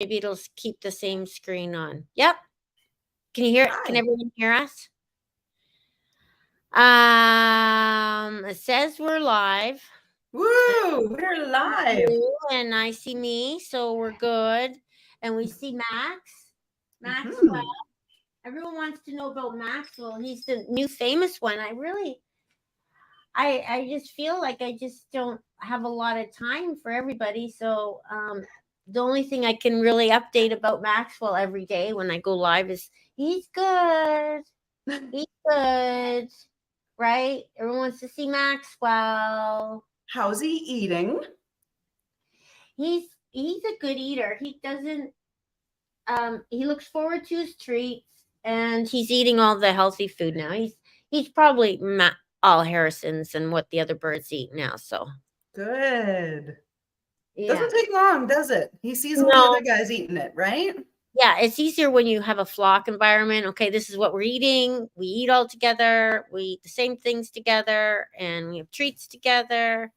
Maybe it'll keep the same screen on. Yep. Can you hear it? Can Hi. everyone hear us? It says we're live. Woo! We're live. And I see me, so we're good. And we see Maxwell. Hmm. Everyone wants to know about Maxwell. He's the new famous one. I just feel like I just don't have a lot of time for everybody. So the only thing I can really update about Maxwell every day when I go live is he's good. He's good. Right? Everyone wants to see Maxwell. How's he eating? He's a good eater. He doesn't he looks forward to his treats and he's eating all the healthy food now. He's probably all Harrison's and what the other birds eat now. So Good. yeah. Doesn't take long, does it? He sees all the No. other guys eating it, right? Yeah, it's easier when you have a flock environment. Okay, this is what we're eating. We eat all together. We eat the same things together and we have treats together.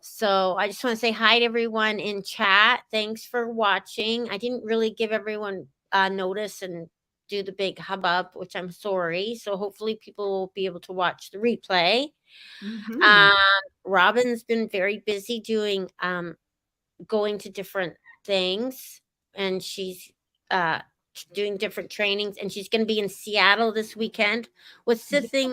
So I just want to say hi to everyone in chat. Thanks for watching. I didn't really give everyone notice and do the big hubbub, which I'm sorry. So hopefully people will be able to watch the replay. Mm-hmm. Robin's been very busy doing going to different things, and she's uh, doing different trainings, and she's going to be in Seattle this weekend. What's the thing?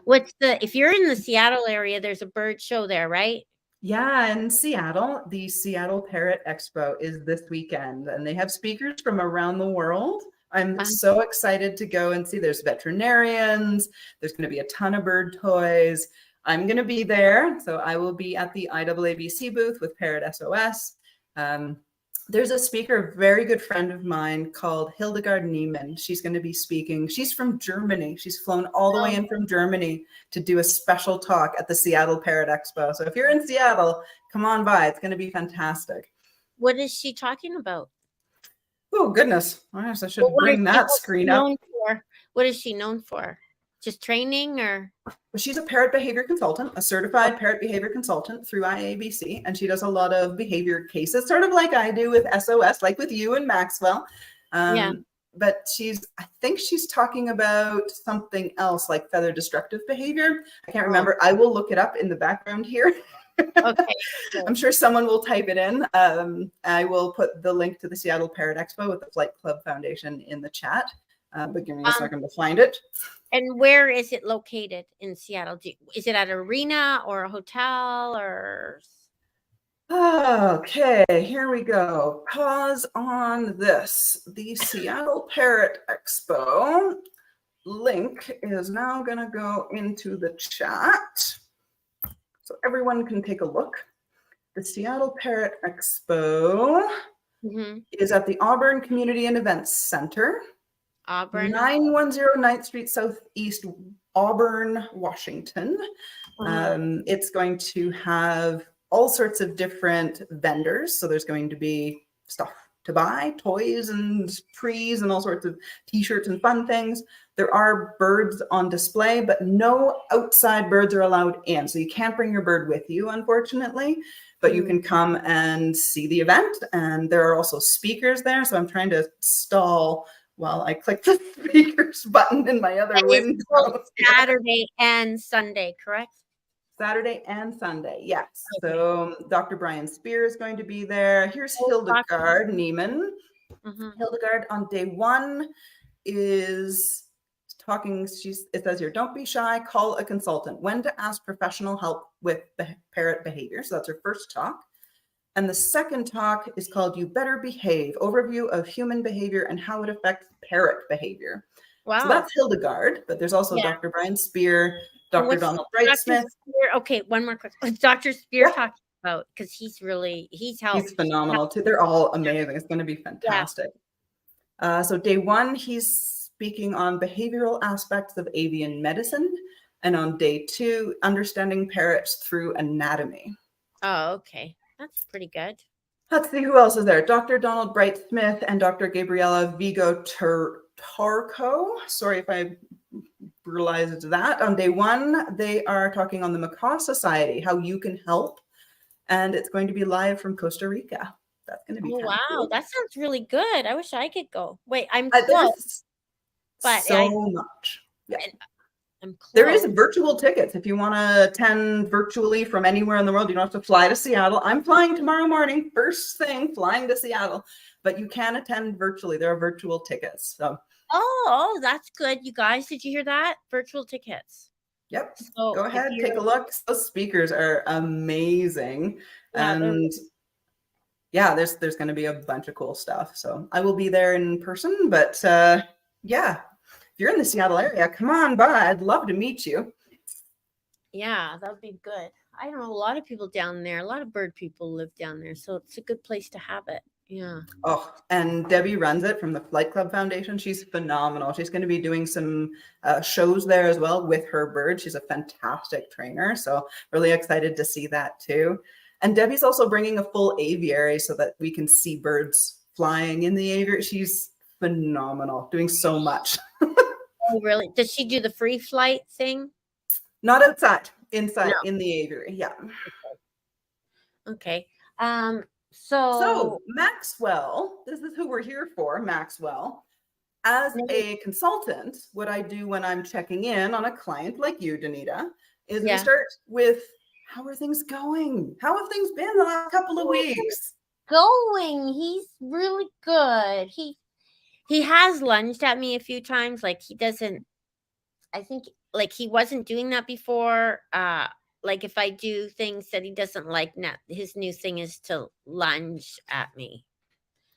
If you're in the Seattle area, there's a bird show there, right? Yeah, in Seattle, the Seattle Parrot Expo is this weekend, and they have speakers from around the world. I'm so excited to go and see. There's veterinarians. There's going to be a ton of bird toys. I'm going to be there. So I will be at the IAABC booth with Parrot SOS. There's a speaker, a very good friend of mine called Hildegard Niemann. She's going to be speaking. She's from Germany. She's flown all the way in from Germany to do a special talk at the Seattle Parrot Expo. So if you're in Seattle, come on by. It's going to be fantastic. What is she talking about? Oh, goodness. I guess I should bring that screen up. What is she known for? Just training or? She's a parrot behavior consultant, a certified parrot behavior consultant through IABC, and she does a lot of behavior cases, sort of like I do with SOS, like with you and Maxwell. Yeah. But I think she's talking about something else like feather destructive behavior. I can't remember. I will look it up in the background here. Okay. I'm sure someone will type it in. I will put the link to the Seattle Parrot Expo with the Flight Club Foundation in the chat. But give me a second to find it. And where is it located in Seattle? Is it at an arena or a hotel or? Okay, here we go. Pause on this. The Seattle Parrot Expo link is now going to go into the chat so everyone can take a look. The Seattle Parrot Expo is at the Auburn Community and Events Center. Auburn. 910 9th Street Southeast, Auburn, Washington. It's going to have all sorts of different vendors. So there's going to be stuff to buy, toys and trees and all sorts of t-shirts and fun things. There are birds on display, but no outside birds are allowed in. So you can't bring your bird with you, unfortunately, but you can come and see the event. And there are also speakers there. So I'm trying to stall while I click the speakers button in my other window. Saturday and Sunday, correct? Saturday and Sunday, yes. Okay. So Dr. Brian Spear is going to be there. Here's Hildegard Niemann. Hildegard on day one is talking. It says here, don't be shy, call a consultant. When to ask professional help with parrot behavior. So that's her first talk. And the second talk is called You Better Behave, Overview of Human Behavior and How It Affects Parrot Behavior. Wow. So that's Hildegard, but there's also Dr. Brian Spear, Dr. Donald Brightsmith. Okay, one more question. What's Dr. Spear talking about? Because he's helped. He's phenomenal too. They're all amazing. It's going to be fantastic. Yeah. So day one, he's speaking on behavioral aspects of avian medicine. And on day two, understanding parrots through anatomy. Oh, okay. That's pretty good. Let's see who else is there. Dr. Donald Brightsmith and Dr. Gabriella Vigo Tarco. Sorry if I brutalized that. On day one, they are talking on the Macaw Society, how you can help. And it's going to be live from Costa Rica. that's going to be Oh, kind of wow. cool. That sounds really good. I wish I could go. Wait, I'm close, There's but so much. Yeah. I'm There is close. virtual tickets if you want to attend virtually from anywhere in the world. You don't have to fly to Seattle. I'm flying tomorrow morning, first thing, flying to Seattle, but you can attend virtually. There are virtual tickets. So, Oh, that's good. You guys, did you hear that? Virtual tickets. yep, So go if ahead, take a you're, look. Those speakers are amazing. yeah, And yeah, there's going to be a bunch of cool stuff. So I will be there in person, but yeah, if you're in the Seattle area, come on by. I'd love to meet you. yeah, that would be good. I know a lot of people down there. A lot of bird people live down there, so it's a good place to have it. Yeah. Oh, and Debbie runs it from the Flight Club Foundation. She's phenomenal. She's going to be doing some shows there as well with her bird. She's a fantastic trainer. So really excited to see that too. And Debbie's also bringing a full aviary so that we can see birds flying in the aviary. She's phenomenal, doing so much. Oh, really? Does she do the free flight thing? Not outside, inside No. in the aviary. Yeah. Okay. So So Maxwell, this is who we're here for, Maxwell. As a consultant, what I do when I'm checking in on a client like you, Danita, is we yeah. start with, how are things going? How have things been the last couple of weeks? Going. He's really good. He has lunged at me a few times. Like he doesn't. I think like he wasn't doing that before. Like if I do things that he doesn't like, now his new thing is to lunge at me.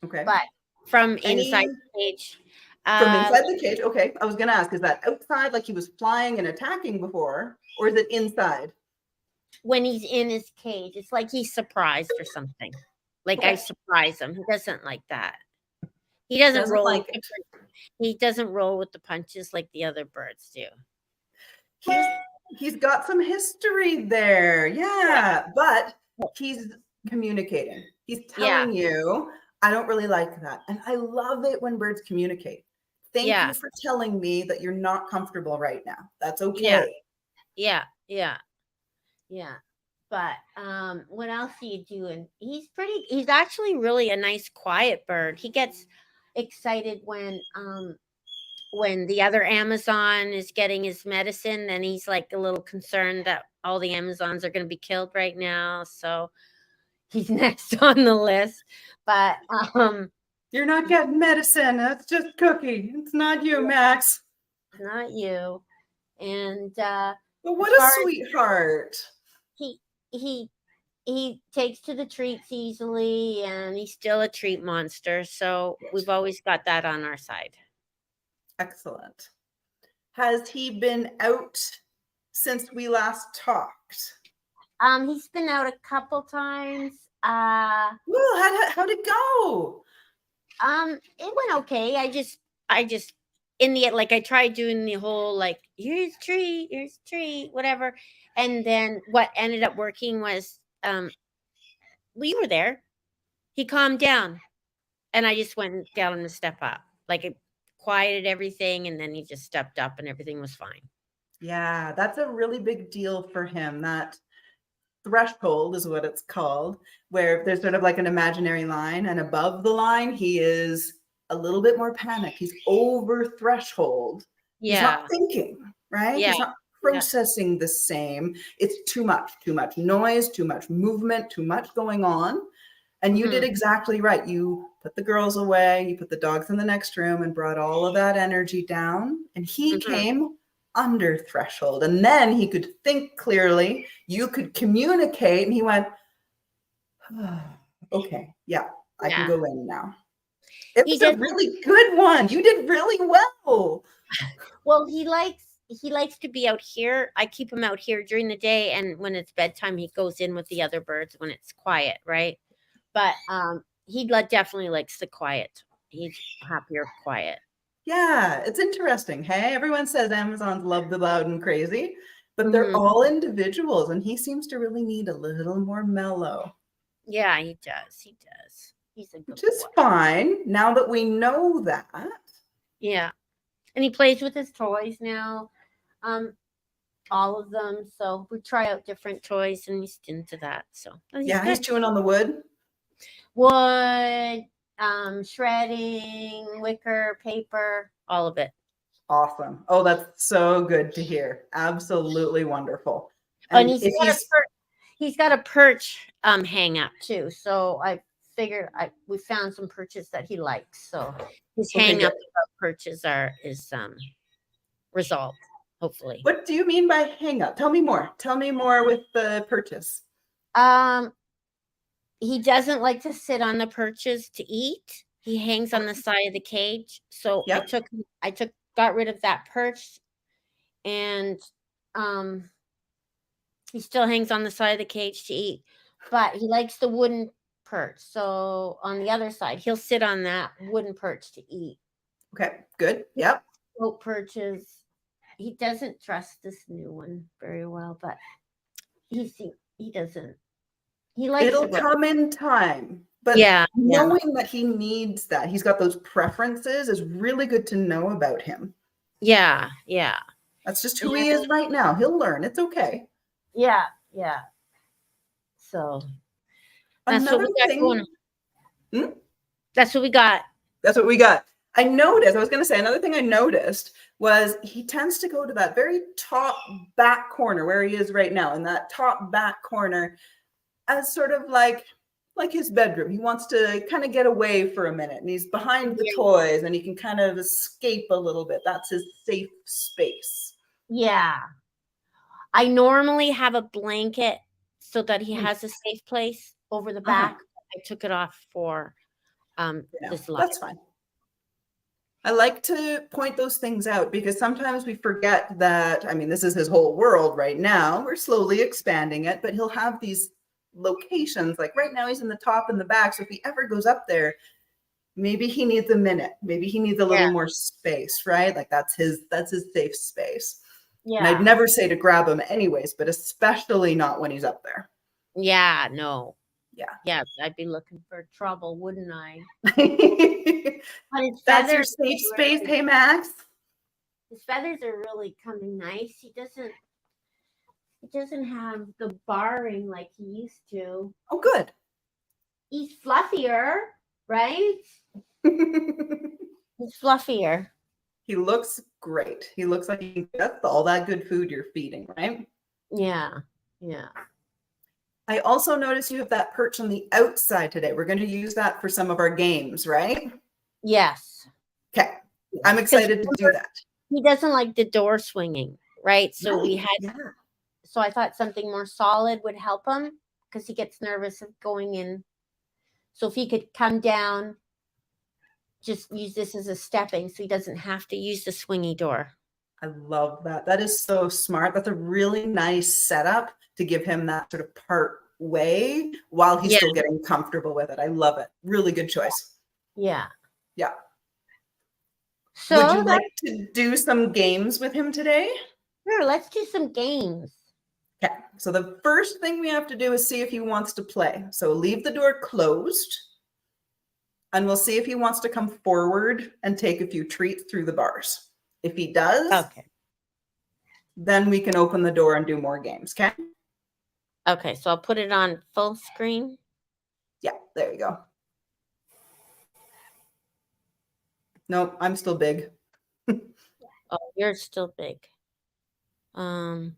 Okay. But from inside Any the cage, from inside the cage? Okay. I was going to ask, is that outside like he was flying and attacking before, or is it inside? when he's in his cage, it's like he's surprised or something. Like I Okay. surprise him. He doesn't like that. He doesn't Doesn't roll. like it. He doesn't roll with the punches like the other birds do. He's got some history there. Yeah. But he's communicating. He's Yeah. telling you, I don't really like that. And I love it when birds communicate. Thank Yeah. you for telling me that you're not comfortable right now. That's Yeah. okay. Yeah. Yeah. Yeah. But what else are you doing? He's actually really a nice quiet bird. He gets excited when the other Amazon is getting his medicine, and he's like a little concerned that all the Amazons are going to be killed right now. So he's next on the list. But You're not getting medicine. That's just Cookie. It's not you, Max. not you. And But what a sweetheart. he he he takes to the treats easily, and he's still a treat monster. So we've always got that on our side. Excellent. Has he been out since we last talked? He's been out a couple times. Well, how'd it go? It went okay. I just in the like I tried doing the whole like here's tree, whatever. And then what ended up working was we were there. He calmed down, and I just went down and step up. Like it quieted everything, and then he just stepped up and everything was fine. Yeah, that's a really big deal for him. That threshold is what it's called, where there's sort of like an imaginary line, and above the line, he is a little bit more panicked. He's over threshold. He's not Yeah. thinking, right? Yeah. He's not Yeah. processing the same. It's too much noise, too much movement, too much going on. And you did exactly right. You put the girls away, you put the dogs in the next room and brought all of that energy down. And he came under threshold. And then he could think clearly. You could communicate. And he went, oh, okay, yeah, I can go in now. It was a really good one. You did really well. Well, he likes to be out here. I keep him out here during the day, and when it's bedtime, he goes in with the other birds when it's quiet, right? But he definitely likes the quiet. He's happier quiet. Yeah, it's interesting. Hey, everyone says Amazons love the loud and crazy, but they're all individuals, and he seems to really need a little more mellow. Yeah, he does. He does. He's a good Which is fine now that we know that. Yeah. And he plays with his toys now. All of them. So we try out different toys, and he's into that. So yeah, he's chewing on the wood. Wood, shredding, wicker, paper, all of it. Awesome. Oh, that's so good to hear. Absolutely wonderful. And And if he's got a perch hang up too. So I figured we found some perches that he likes. So his okay, hang up good. perches is resolved, hopefully. What do you mean by hang up? Tell me more. Tell me more with the purchase. He doesn't like to sit on the perches to eat. He hangs on the side of the cage. So Yep. got rid of that perch, and he still hangs on the side of the cage to eat, but he likes the wooden perch. So on the other side, he'll sit on that wooden perch to eat. Okay, good. Yep. Float perches. He doesn't trust this new one very well, but he doesn't. He likes It'll come in time. But knowing that he needs that, he's got those preferences is really good to know about him. Yeah, yeah. That's just who he is right now. He'll learn. It's okay. Yeah, yeah. So that's what we got going on. That's what we got. That's what we got. I was going to say, another thing I noticed was he tends to go to that very top back corner where he is right now, in that top back corner, as sort of like his bedroom. He wants to kind of get away for a minute, and he's behind the toys, and he can kind of escape a little bit. That's his safe space. Yeah. I normally have a blanket so that he has a safe place over the back. I took it off for this live. That's fine. I like to point those things out because sometimes we forget that, I mean, this is his whole world right now. We're slowly expanding it, but he'll have these locations. Like right now he's in the top and the back. So if he ever goes up there, maybe he needs a minute. Maybe he needs a little more space, right? Like that's his safe space. Yeah. And I'd never say to grab him anyways, but especially not when he's up there. Yeah, no. Yeah. Yeah, I'd be looking for trouble, wouldn't I? But that's your safe space. Hey, Max. His feathers are really coming nice. He doesn't have the barring like he used to. Oh, good. He's fluffier, right? He's fluffier. He looks great. He looks like he gets all that good food you're feeding, right? Yeah, yeah. I also noticed you have that perch on the outside today. We're going to use that for some of our games, right? Yes. Okay. I'm excited to do that. He doesn't like the door swinging, right? So so I thought something more solid would help him because he gets nervous of going in. So if he could come down, just use this as a stepping so he doesn't have to use the swingy door. I love that. That is so smart. That's a really nice setup to give him that sort of part way while he's still getting comfortable with it. I love it. Really good choice. Yeah. Yeah. So would you like to do some games with him today? Sure, let's do some games. Okay. So the first thing we have to do is see if he wants to play. So leave the door closed, and we'll see if he wants to come forward and take a few treats through the bars. If he does, then we can open the door and do more games, okay? Okay, so I'll put it on full screen. Yeah, there you go. Nope, I'm still big. Oh, you're still big. There.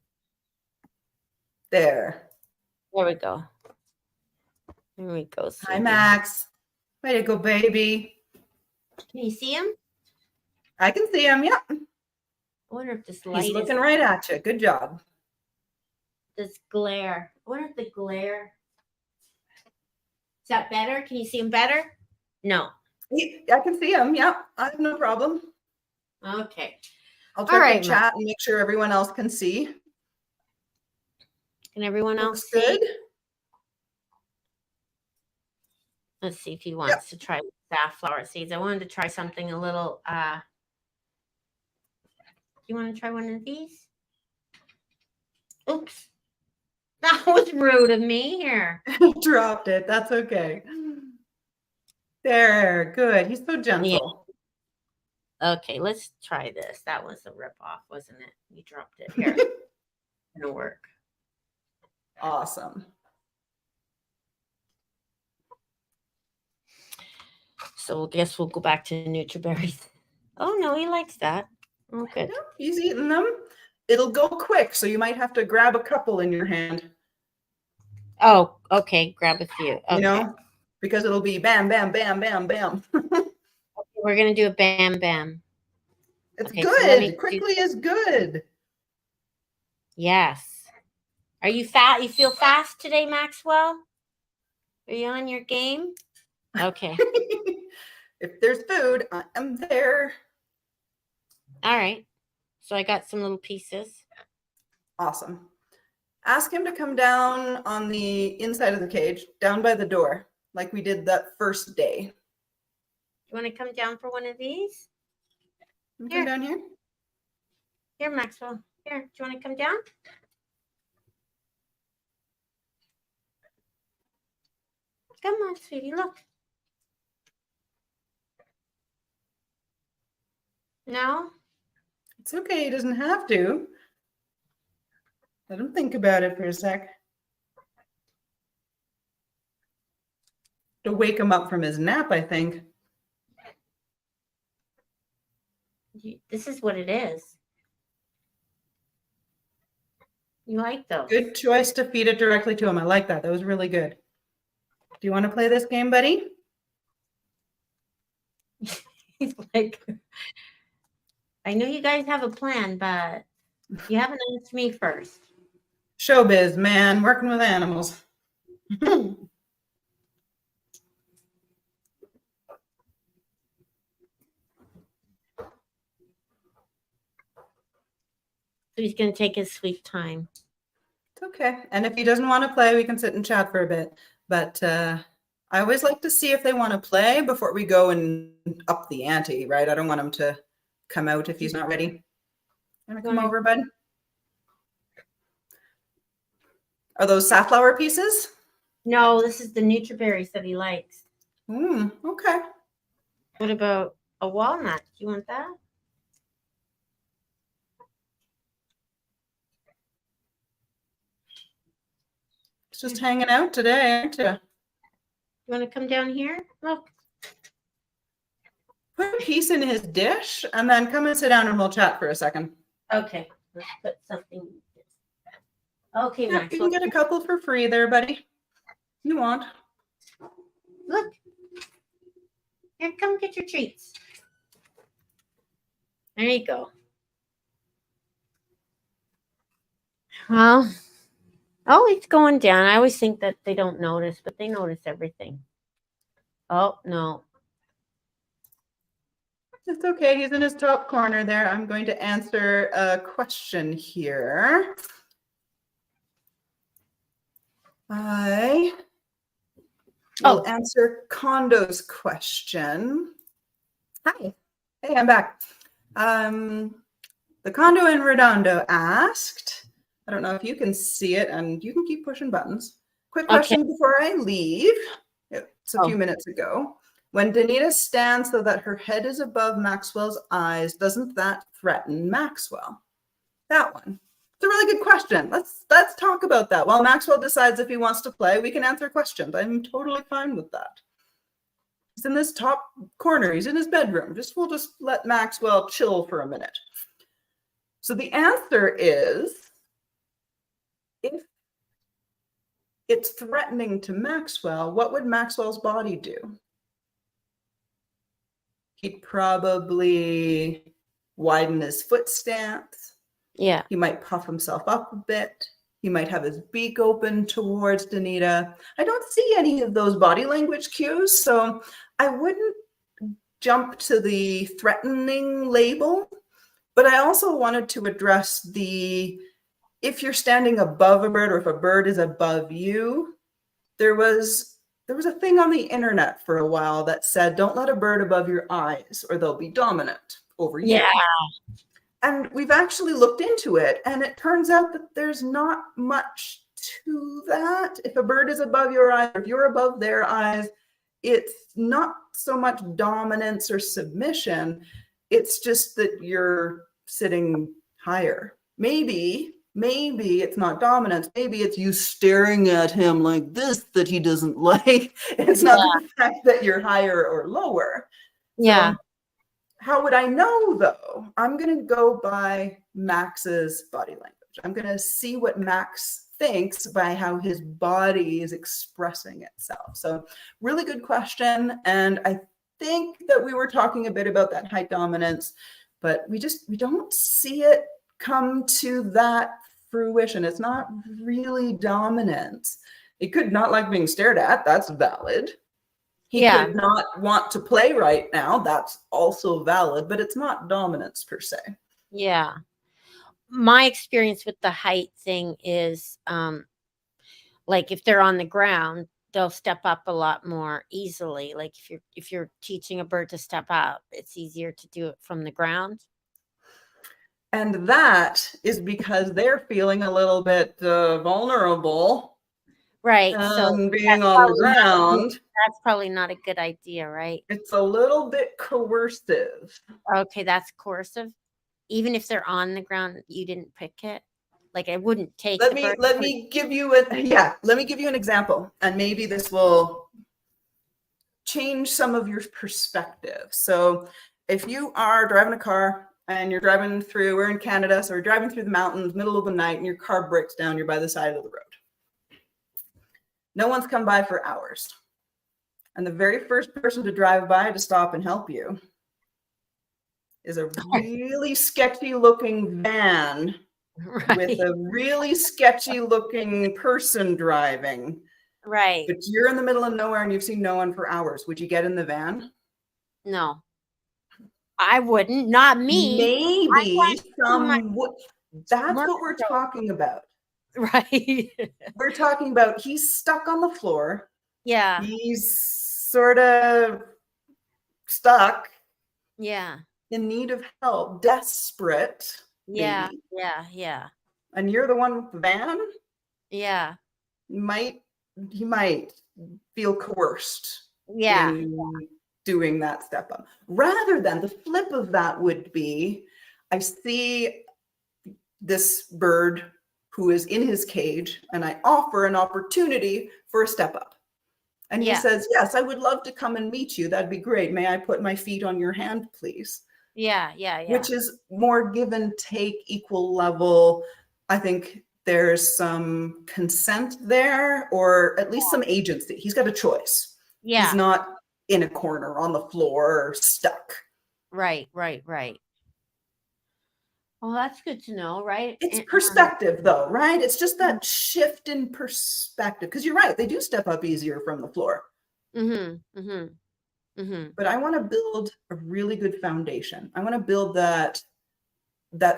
There we go. There we go. Hi, Max. Way to go, baby. Can you see him? I can see him, yeah. I wonder if this light He's looking right at you. Good job. This glare. I wonder if the glare. Is that better? Can you see him better? No. I can see him. Yeah, I have no problem. Okay. I'll check the chat and make sure everyone else can see. Can everyone else see? Good. Let's see if he wants to try safflower seeds. I wanted to try something a little. You want to try one of these? Oops. That was rude of me here. Dropped it. That's okay. There. Good. He's so gentle. Yeah. Okay, let's try this. That was a ripoff, wasn't it? You dropped it. Here. It'll work. Awesome. So I guess we'll go back to Nutriberries. Oh no, he likes that. Oh, good. Yeah, he's eating them. It'll go quick, so you might have to grab a couple in your hand. Oh, okay. Grab a few. Okay. You know, because it'll be bam, bam, bam, bam, bam. Okay, we're gonna do a bam bam. It's Okay, good. so let me Quickly is good. Yes. Are you fat? You feel fast today, Maxwell? Are you on your game? Okay. If there's food, I am there. All right. So I got some little pieces. Awesome. Ask him to come down on the inside of the cage, down by the door, like we did that first day. You want to come down for one of these? Come down here. Here, Maxwell. Here. Do you want to come down? Come on, sweetie. Look. No? It's okay. He doesn't have to. Let him think about it for a sec. To wake him up from his nap, I think. This is what it is. You like those? Good choice to feed it directly to him. I like that. That was really good. Do you want to play this game, buddy? He's like, I know you guys have a plan, but you haven't asked me first. Showbiz, man, working with animals. So he's going to take his sweet time. It's okay. And if he doesn't want to play, we can sit and chat for a bit. But I always like to see if they want to play before we go and up the ante, right? I don't want him to come out if he's not ready. Want to come over, bud? Are those safflower pieces? No, this is the Nutriberries that he likes. Okay. What about a walnut? Do you want that? It's just hanging out today, aren't you? You want to come down here? Look. Put a piece in his dish and then come and sit down and we'll chat for a second. Okay. Let's put something. Okay, Yeah, Max. you can get a couple for free there, buddy. You want? Look. Here, come get your treats. There you go. Well, oh, it's going down. I always think that they don't notice, but they notice everything. Oh, no. It's okay. He's in his top corner there. I'm going to answer a question here. I will answer Condo's question. Hi. Hey, I'm back. The Condo in Redondo asked, I don't know if you can see it, and you can keep pushing buttons. Quick question before I leave. It's a few minutes ago. When Danita stands so that her head is above Maxwell's eyes, doesn't that threaten Maxwell? That one. It's a really good question. Let's talk about that. While Maxwell decides if he wants to play, we can answer questions. I'm totally fine with that. He's in this top corner. He's in his bedroom. We'll just let Maxwell chill for a minute. So the answer is, if it's threatening to Maxwell, what would Maxwell's body do? He'd probably widen his foot stance. Yeah. He might puff himself up a bit. He might have his beak open towards Danita. I don't see any of those body language cues, so I wouldn't jump to the threatening label. But I also wanted to address the, if you're standing above a bird or if a bird is above you, there was a thing on the internet for a while that said, don't let a bird above your eyes or they'll be dominant over you. Yeah. And we've actually looked into it, and it turns out that there's not much to that. If a bird is above your eyes, or if you're above their eyes, it's not so much dominance or submission. It's just that you're sitting higher. Maybe maybe it's not dominance. Maybe it's you staring at him like this that he doesn't like. It's not Yeah. the fact that you're higher or lower. Yeah. So how would I know though? I'm going to go by Max's body language. I'm going to see what Max thinks by how his body is expressing itself. So really good question. And I think that we were talking a bit about that height dominance, but we don't see it come to that fruition. It's not really dominance. It could not like being stared at. That's valid. He could not want to play right now. That's also valid, but it's not dominance per se. Yeah. My experience with the height thing is like if they're on the ground, they'll step up a lot more easily. Like if you're teaching a bird to step up, it's easier to do it from the ground. And that is because they're feeling a little bit vulnerable. Right. So being on the ground. That's probably not a good idea, right? It's a little bit coercive. Okay, that's coercive. Even if they're on the ground, you didn't pick it. Like I wouldn't take. Let me give you an example, and maybe this will change some of your perspective. So if you are driving a car and you're driving through, we're in Canada, so we're driving through the mountains, middle of the night, and your car breaks down, you're by the side of the road. No one's come by for hours. And the very first person to drive by to stop and help you is a really sketchy looking van with a really sketchy looking person driving. Right. But you're in the middle of nowhere and you've seen no one for hours. Would you get in the van? No. I wouldn't. Not me. Maybe some would. That's what we're talking about. Right. We're talking about he's stuck on the floor. Yeah. He's sort of stuck. Yeah. In need of help, desperate. Yeah. Maybe. Yeah. And you're the one with the van? Yeah. He might feel coerced. Yeah. In doing that step up. Rather than the flip of that would be, I see this bird who is in his cage and I offer an opportunity for a step up. And he says, yes, I would love to come and meet you. That'd be great. May I put my feet on your hand, please? Yeah. Which is more give and take, equal level. I think there's some consent there, or at least some agency. He's got a choice. Yeah. He's not in a corner on the floor or stuck. Right. Well, that's good to know, right? It's perspective though, right? It's just that shift in perspective. Because you're right, they do step up easier from the floor. But I want to build a really good foundation. I want to build that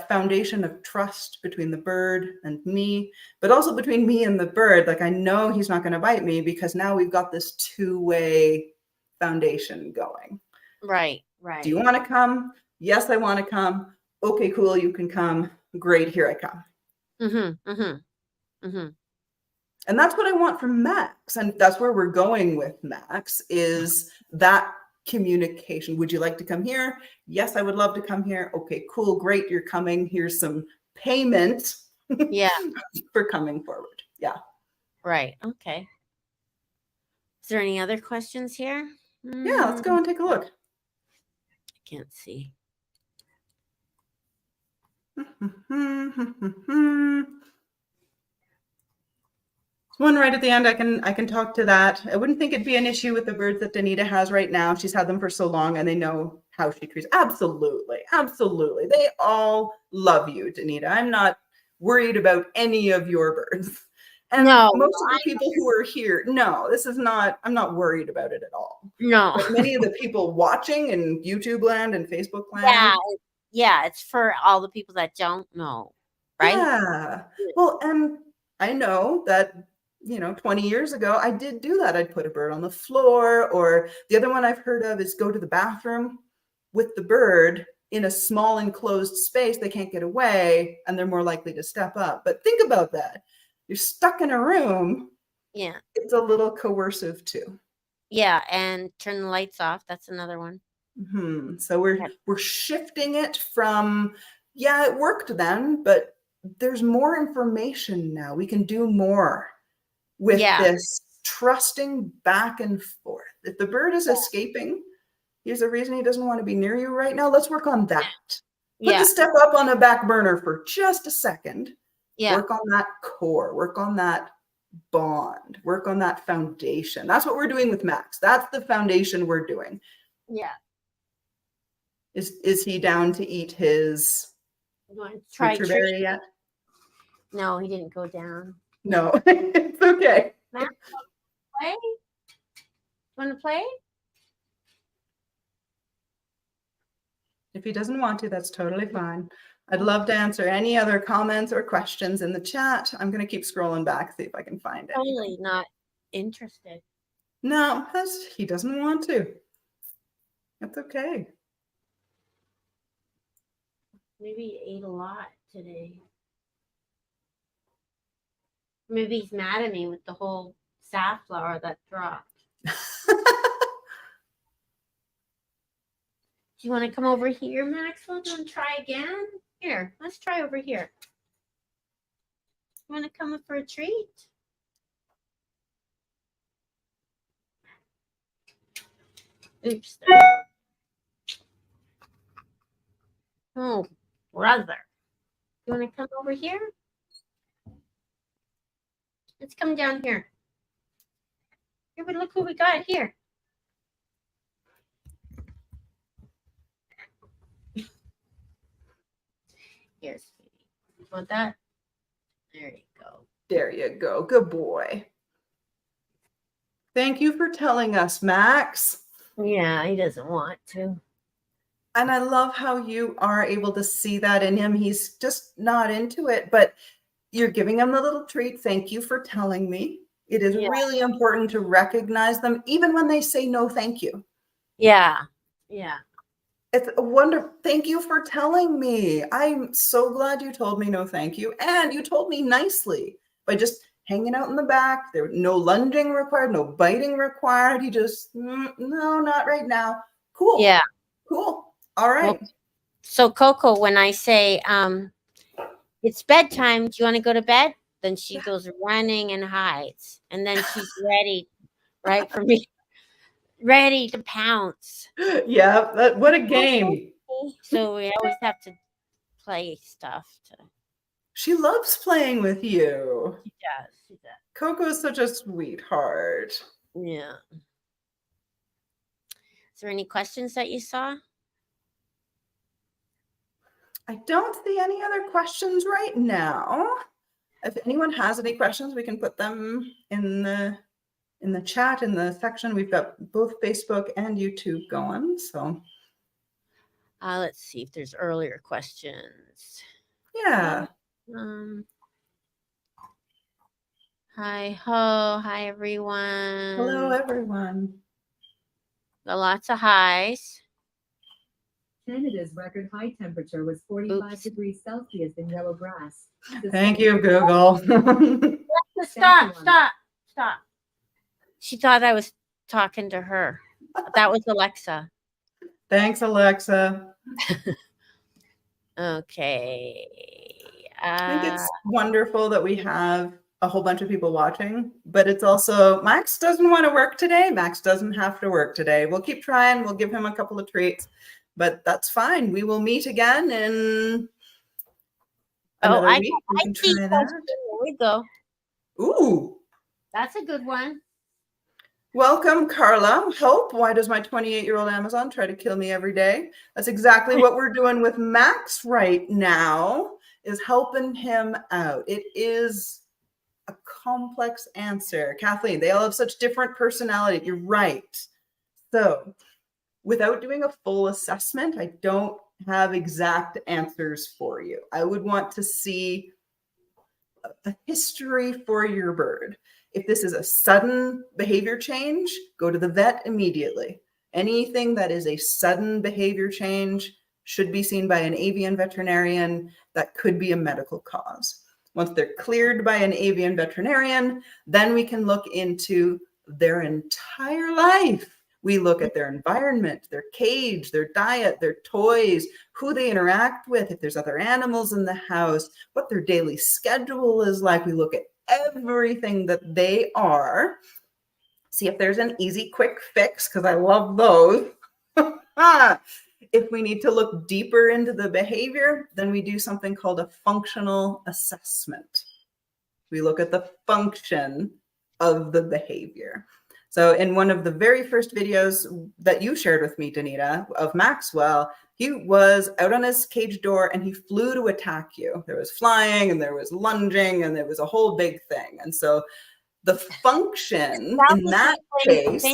foundation of trust between the bird and me, but also between me and the bird. Like I know he's not going to bite me because now we've got this two-way foundation going. Right. Do you want to come? Yes, I want to come. Okay, cool. You can come. Great. Here I come. And that's what I want from Max. And that's where we're going with Max is that communication. Would you like to come here? Yes, I would love to come here. Okay, cool. Great. You're coming. Here's some payment. For coming forward. Yeah. Right. Okay. Is there any other questions here? Yeah, let's go and take a look. I can't see. One right at the end, I can talk to that. I wouldn't think it'd be an issue with the birds that Danita has right now. She's had them for so long and they know how she treats. Absolutely. They all love you, Danita. I'm not worried about any of your birds. And most of the people who are here, I'm not worried about it at all. No. But many of the people watching in YouTube land and Facebook land. Yeah, it's for all the people that don't know, right? Yeah. Well, and I know that 20 years ago, I did do that. I'd put a bird on the floor, or the other one I've heard of is go to the bathroom with the bird in a small enclosed space. They can't get away and they're more likely to step up. But think about that. You're stuck in a room. Yeah. It's a little coercive too. Yeah. And turn the lights off. That's another one. So we're shifting it from, it worked then, but there's more information now. We can do more with Yeah. this trusting back and forth. If the bird is escaping, here's a reason he doesn't want to be near you right now. Let's work on that. Put Yeah. the step up on a back burner for just a second. Yeah. Work on that core, work on that bond, work on that foundation. That's what we're doing with Max. That's the foundation we're doing. Yeah. Is he down to eat his You want to try berry yet? No, he didn't go down. No, it's okay. Max, play? You want to play? If he doesn't want to, that's totally fine. I'd love to answer any other comments or questions in the chat. I'm going to keep scrolling back, see if I can find it. Totally not interested. No, he doesn't want to. That's okay. Maybe he ate a lot today. Maybe he's mad at me with the whole safflower that dropped. Do you want to come over here, Maxwell, and try again? Here, let's try over here. You want to come up for a treat? Oops. Oh, brother. You want to come over here? Let's come down here. Here, but look who we got here. Here, sweetie. You want that? There you go. There you go. Good boy. Thank you for telling us, Max. Yeah, he doesn't want to. And I love how you are able to see that in him. He's just not into it, but you're giving him the little treat. Thank you for telling me. It is really important to recognize them, even when they say no, thank you. Yeah. Yeah. It's a wonder. Thank you for telling me. I'm so glad you told me no, thank you. And you told me nicely by just hanging out in the back. There was no lunging required, no biting required. He just, no, not right now. Cool. Yeah. Cool. All right. Well, so Coco, when I say it's bedtime, do you want to go to bed? Then she goes running and hides. And then she's ready, right, for me. Ready to pounce. Yeah, what a game. So we always have to play stuff. She loves playing with you. She does. She does. Coco is such a sweetheart. Yeah. Is there any questions that you saw? I don't see any other questions right now. If anyone has any questions, we can put them in the chat, in the section. We've got both Facebook and YouTube going. So Let's see if there's earlier questions. Yeah. Hi ho. Hi everyone. Hello everyone. Got lots of highs. Canada's record high temperature was 45 degrees Celsius in yellow grass. Thank you, Google. Stop. She thought I was talking to her. That was Alexa. Thanks, Alexa. Okay. I think it's wonderful that we have a whole bunch of people watching, but it's also, Max doesn't want to work today. Max doesn't have to work today. We'll keep trying. We'll give him a couple of treats, but that's fine. We will meet again in another week. We can try that. There we go. Ooh. That's a good one. Welcome, Carla. Help. Why does my 28-year-old Amazon try to kill me every day? That's exactly what we're doing with Max right now, is helping him out. It is a complex answer. Kathleen, they all have such different personality. You're right. So without doing a full assessment, I don't have exact answers for you. I would want to see a history for your bird. If this is a sudden behavior change, go to the vet immediately. Anything that is a sudden behavior change should be seen by an avian veterinarian. That could be a medical cause. Once they're cleared by an avian veterinarian, then we can look into their entire life. We look at their environment, their cage, their diet, their toys, who they interact with, if there's other animals in the house, what their daily schedule is like. We look at everything that they are, see if there's an easy, quick fix, because I love those. If we need to look deeper into the behavior, then we do something called a functional assessment. We look at the function of the behavior. So in one of the very first videos that you shared with me, Danita, of Maxwell, he was out on his cage door and he flew to attack you. There was flying and there was lunging and there was a whole big thing. And so the function in that case,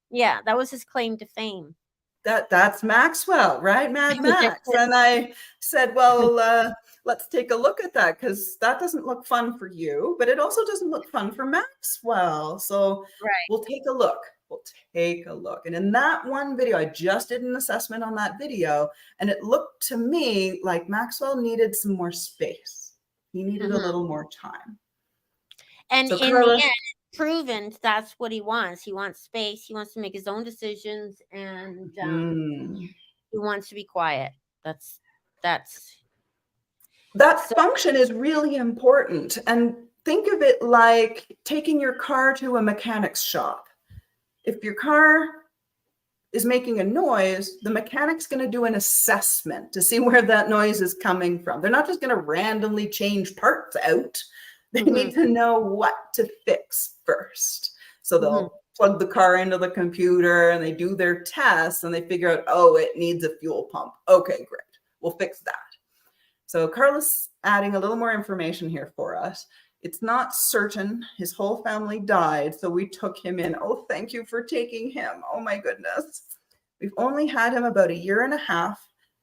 yeah, that was his claim to fame. That's Maxwell, right? Mad Max. And I said, well, let's take a look at that, because that doesn't look fun for you, but it also doesn't look fun for Maxwell. So we'll take a look. We'll take a look. And in that one video, I just did an assessment on that video, and it looked to me like Maxwell needed some more space. He needed a little more time. And so in Carla, the end, proven that's what he wants. He wants space. He wants to make his own decisions, and he wants to be quiet. That function is really important. And think of it like taking your car to a mechanic's shop. If your car is making a noise, the mechanic's going to do an assessment to see where that noise is coming from. They're not just going to randomly change parts out. They need to know what to fix first. So they'll plug the car into the computer and they do their tests and they figure out, oh, it needs a fuel pump. Okay, great. We'll fix that. So Carlos adding a little more information here for us. It's not certain. His whole family died, so we took him in. Oh, thank you for taking him. Oh my goodness. We've only had him about 1.5 years.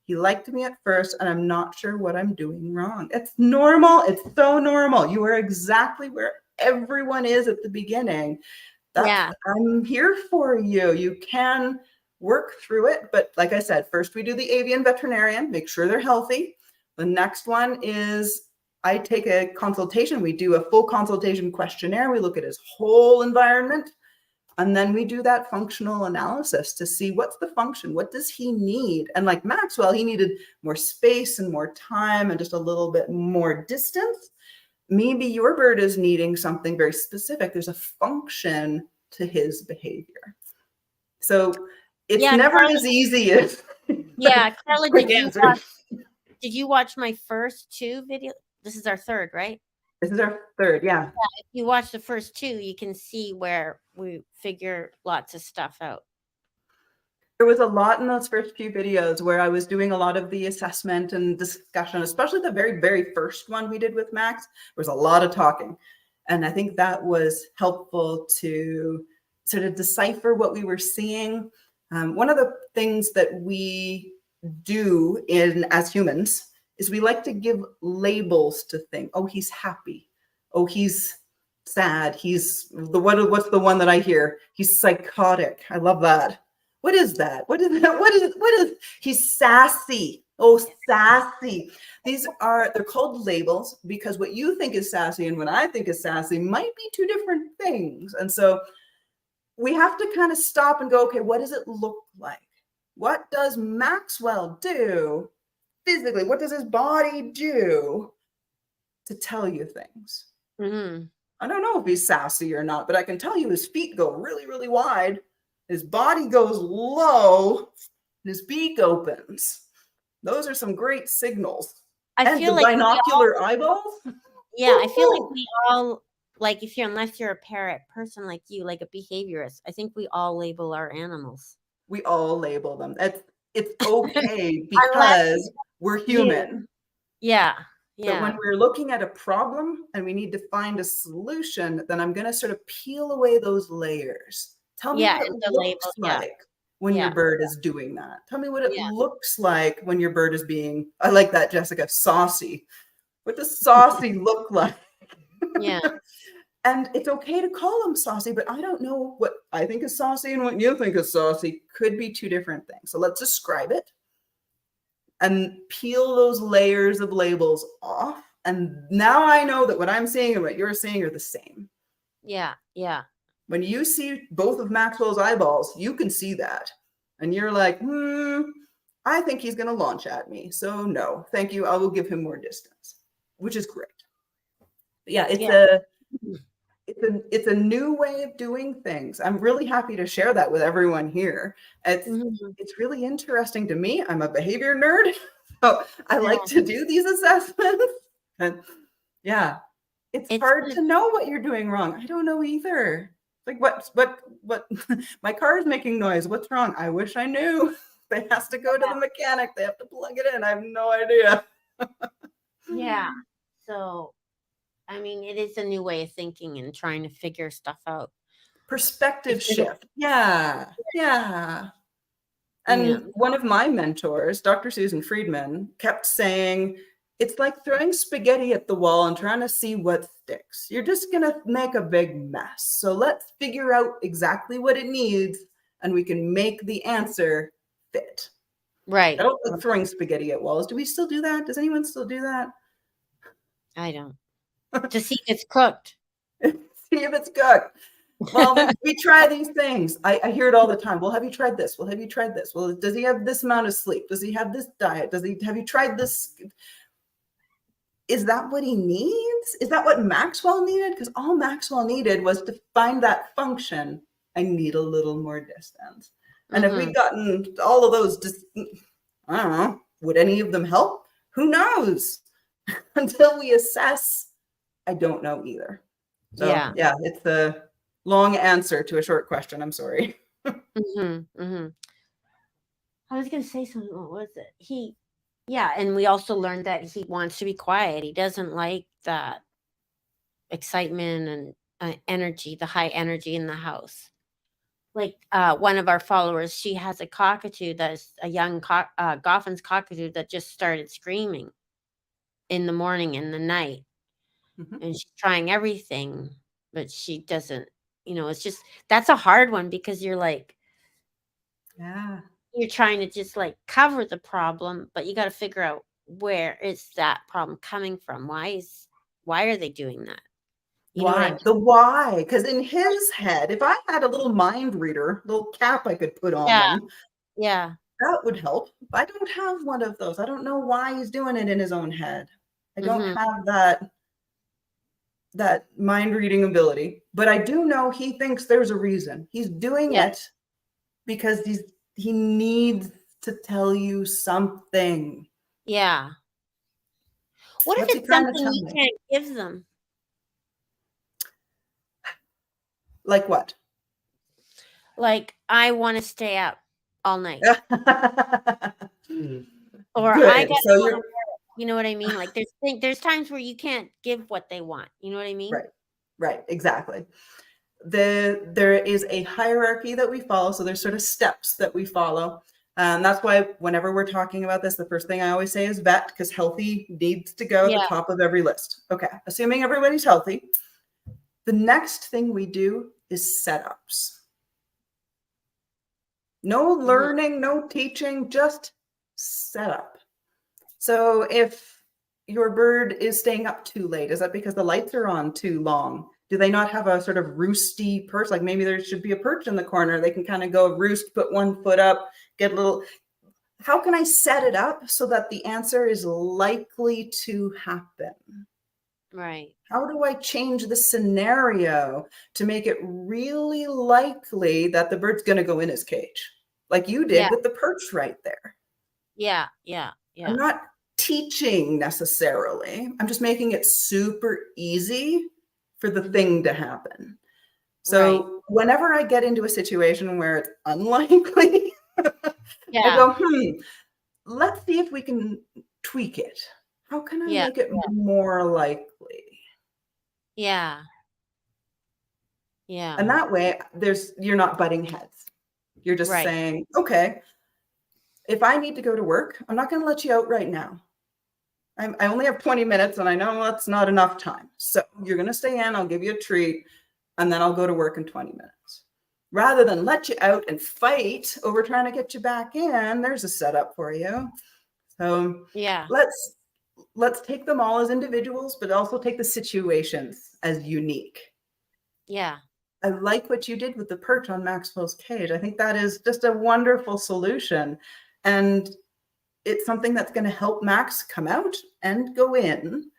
He liked me at first, and I'm not sure what I'm doing wrong. It's normal. It's so normal. You are exactly where everyone is at the beginning. I'm here for you. You can work through it. But like I said, first we do the avian veterinarian, make sure they're healthy. The next one is I take a consultation. We do a full consultation questionnaire. We look at his whole environment. And then we do that functional analysis to see what's the function, what does he need? And like Maxwell, he needed more space and more time and just a little bit more distance. Maybe your bird is needing something very specific. There's a function to his behavior. So it's never Carla, as easy as Carla, did you watch my first 2 videos? This is our third, right? This is our third, yeah. If you watch the first 2, you can see where we figure lots of stuff out. There was a lot in those first few videos where I was doing a lot of the assessment and discussion, especially the very, very first one we did with Max. There was a lot of talking. And I think that was helpful to sort of decipher what we were seeing. One of the things that we do as humans is we like to give labels to things. Oh, he's happy. Oh, he's sad. What's the one that I hear? He's psychotic. I love that. What is that? What is he's sassy. Oh, sassy. They're called labels because what you think is sassy and what I think is sassy might be 2 different things. And so we have to kind of stop and go, okay, what does it look like? What does Maxwell do physically? What does his body do to tell you things? I don't know if he's sassy or not, but I can tell you his feet go really, really wide. His body goes low, and his beak opens. Those are some great signals. I feel like binocular eyeballs. Yeah, I feel like we all, like unless you're a parrot person like you, like a behaviorist, I think we all label our animals. We all label them. It's okay because we're human. Yeah. But when we're looking at a problem and we need to find a solution, then I'm going to sort of peel away those layers. Tell me what it looks like when your bird is doing that. Tell me what it looks like when your bird is being, I like that, Jessica, saucy. What does saucy look like? Yeah. And it's okay to call them saucy, but I don't know what I think is saucy and what you think is saucy. Could be 2 different things. So let's describe it and peel those layers of labels off. And now I know that what I'm seeing and what you're seeing are the same. Yeah. When you see both of Maxwell's eyeballs, you can see that. And you're like, I think he's going to launch at me. So no, thank you. I will give him more distance, which is great. But yeah, it's a new way of doing things. I'm really happy to share that with everyone here. It's really interesting to me. I'm a behavior nerd, so I like to do these assessments. And yeah, it's hard to know what you're doing wrong. I don't know either. Like what my car is making noise. What's wrong? I wish I knew. They has to go to the mechanic. They have to plug it in. I have no idea. Yeah. So, I mean, it is a new way of thinking and trying to figure stuff out. Perspective shift. Yeah. And one of my mentors, Dr. Susan Friedman, kept saying, it's like throwing spaghetti at the wall and trying to see what sticks. You're just going to make a big mess. So let's figure out exactly what it needs and we can make the answer fit. Right. I don't like throwing spaghetti at walls. Do we still do that? Does anyone still do that? I don't. To see if it's cooked. See if it's cooked. Well, we try these things. I hear it all the time. Well, have you tried this? Well, have you tried this? Well, does he have this amount of sleep? Does he have this diet? Have you tried this? Is that what he needs? Is that what Maxwell needed? Because all Maxwell needed was to find that function. I need a little more distance. And if we'd gotten all of those, I don't know, would any of them help? Who knows? Until we assess, I don't know either. So yeah, it's a long answer to a short question. I'm sorry. I was going to say something. What was it? And we also learned that he wants to be quiet. He doesn't like that excitement and energy, the high energy in the house. Like one of our followers, she has a cockatoo that's a young Goffin's cockatoo that just started screaming in the morning and the night. And she's trying everything, but she doesn't, it's just, that's a hard one because you're like, you're trying to just like cover the problem, but you got to figure out where is that problem coming from? Why are they doing that? Why? The why? Because in his head, if I had a little mind reader, little cap I could put on them, that would help. I don't have one of those. I don't know why he's doing it in his own head. I don't have that mind reading ability, but I do know he thinks there's a reason. He's doing it because he needs to tell you something. Yeah. What if it's something you can't give them? Like what? Like, I want to stay up all night. Or Good. I got to go to work. You know what I mean? Like there's times where you can't give what they want. You know what I mean? Right. Exactly. There is a hierarchy that we follow. So there's sort of steps that we follow. That's why whenever we're talking about this, the first thing I always say is vet, because healthy needs to go at the top of every list. Okay. Assuming everybody's healthy. The next thing we do is setups. No learning, no teaching, just setup. So if your bird is staying up too late, is that because the lights are on too long? Do they not have a sort of roosty perch? Like maybe there should be a perch in the corner. They can kind of go roost, put one foot up, get a little. How can I set it up so that the answer is likely to happen? Right. How do I change the scenario to make it really likely that the bird's going to go in his cage? Like you did with the perch right there. Yeah. I'm not teaching necessarily. I'm just making it super easy for the thing to happen. So whenever I get into a situation where it's unlikely, I go, let's see if we can tweak it. How can I make it more likely? Yeah. And that way you're not butting heads. You're just saying, okay, if I need to go to work, I'm not going to let you out right now. I only have 20 minutes and I know that's not enough time. So you're going to stay in, I'll give you a treat, and then I'll go to work in 20 minutes. Rather than let you out and fight over trying to get you back in, there's a setup for you. So let's take them all as individuals, but also take the situations as unique. Yeah. I like what you did with the perch on Maxwell's cage. I think that is just a wonderful solution. And it's something that's going to help Max come out and go in.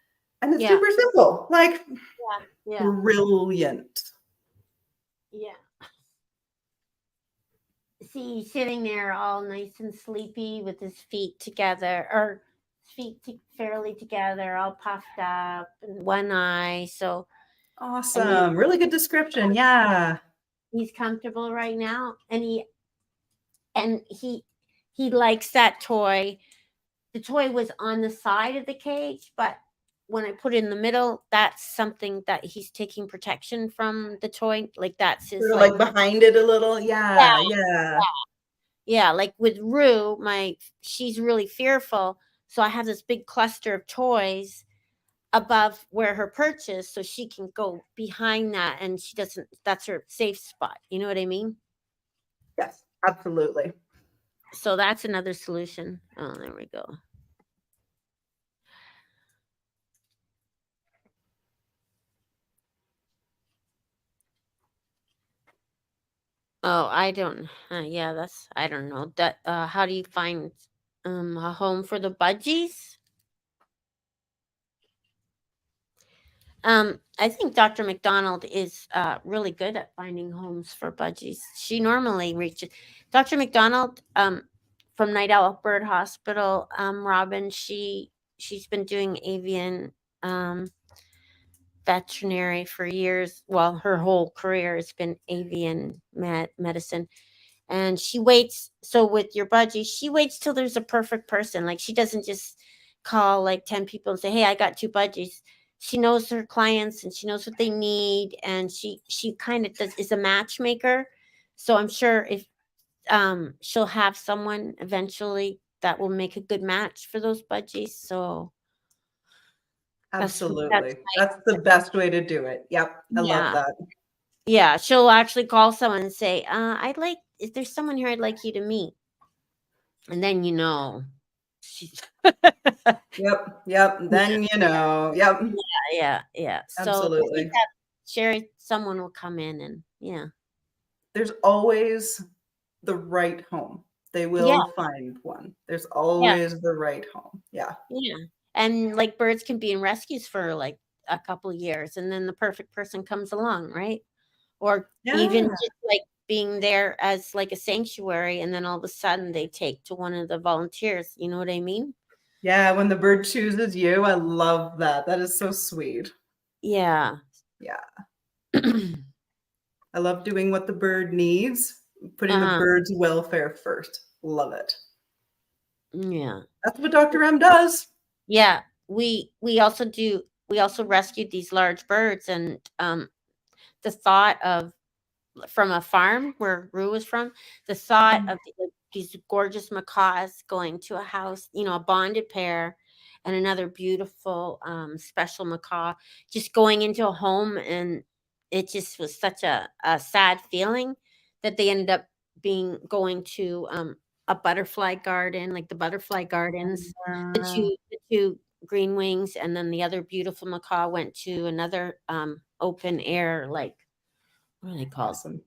And it's Yeah. super simple. Like, Yeah. brilliant. Yeah. See, he's sitting there all nice and sleepy with his feet together, or fairly together, all puffed up, and one eye. So Awesome. Really good description. Yeah. he's comfortable right now, and he likes that toy. The toy was on the side of the cage, but when I put it in the middle, that's something that he's taking protection from the toy. Like that's his Sort of like behind it a little. Yeah. Yeah. Yeah, like with Rue, she's really fearful. So I have this big cluster of toys above where her perch is, so she can go behind that, and she doesn't. That's her safe spot. You know what I mean? Yes, absolutely. So that's another solution. Oh, there we go. Oh, I don't. Yeah, I don't know that. How do you find a home for the budgies? I think Dr. McDonald is really good at finding homes for budgies. She normally reaches Dr. McDonald from Night Owl Bird Hospital. Robin, she's been doing avian veterinary for years. Well, her whole career has been avian medicine. And she waits. So with your budgie, she waits till there's a perfect person. Like she doesn't just call like 10 people and say, "Hey, I got 2 budgies." She knows her clients and she knows what they need, and she kind of is a matchmaker. So I'm sure if she'll have someone eventually that will make a good match for those budgies. So absolutely, that's the best way to do it. Yep, I love that. Yeah, she'll actually call someone and say, is there someone here I'd like you to meet? And then she's Yep. Then yep. Yeah. So Absolutely. Sherry, someone will come in and yeah. There's always the right home. They will find one. There's always the right home. Yeah. Yeah. And like birds can be in rescues for like a couple of years, and then the perfect person comes along, right? Or even just like being there as like a sanctuary, and then all of a sudden they take to one of the volunteers. You know what I mean? Yeah, when the bird chooses you, I love that. That is so sweet. Yeah. I love doing what the bird needs, putting the bird's welfare first. Love it. Yeah. That's what Dr. M does. Yeah. We also rescued these large birds, and the thought of from a farm where Rue was from, the thought of these gorgeous macaws going to a house, a bonded pair and another beautiful special macaw just going into a home, and it just was such a sad feeling that they ended up going to a butterfly garden, like the butterfly gardens, the two green wings, and then the other beautiful macaw went to another open air, like what are they called? Awesome.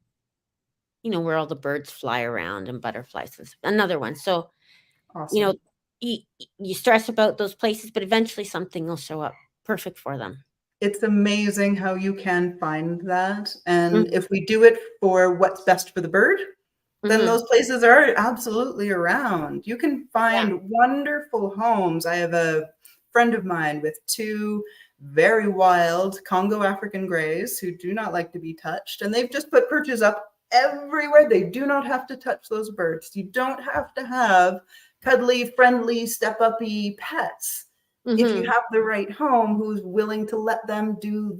Where all the birds fly around and butterflies. Another one. So, awesome. You stress about those places, but eventually something will show up perfect for them. It's amazing how you can find that. And if we do it for what's best for the bird, then those places are absolutely around. You can find wonderful homes. I have a friend of mine with 2 very wild Congo African greys who do not like to be touched. And they've just put perches up everywhere. They do not have to touch those birds. You don't have to have cuddly, friendly, step-uppy pets. If you have the right home who's willing to let them do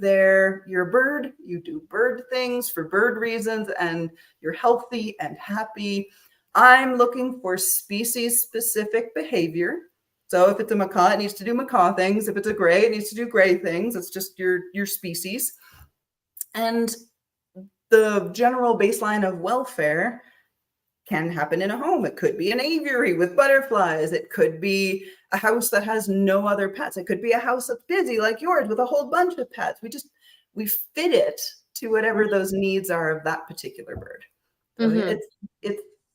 your bird, you do bird things for bird reasons, and you're healthy and happy. I'm looking for species-specific behavior. So if it's a macaw, it needs to do macaw things. If it's a gray, it needs to do gray things. It's just your species. And the general baseline of welfare can happen in a home. It could be an aviary with butterflies. It could be a house that has no other pets. It could be a house that's busy like yours with a whole bunch of pets. We fit it to whatever those needs are of that particular bird. So Mhm.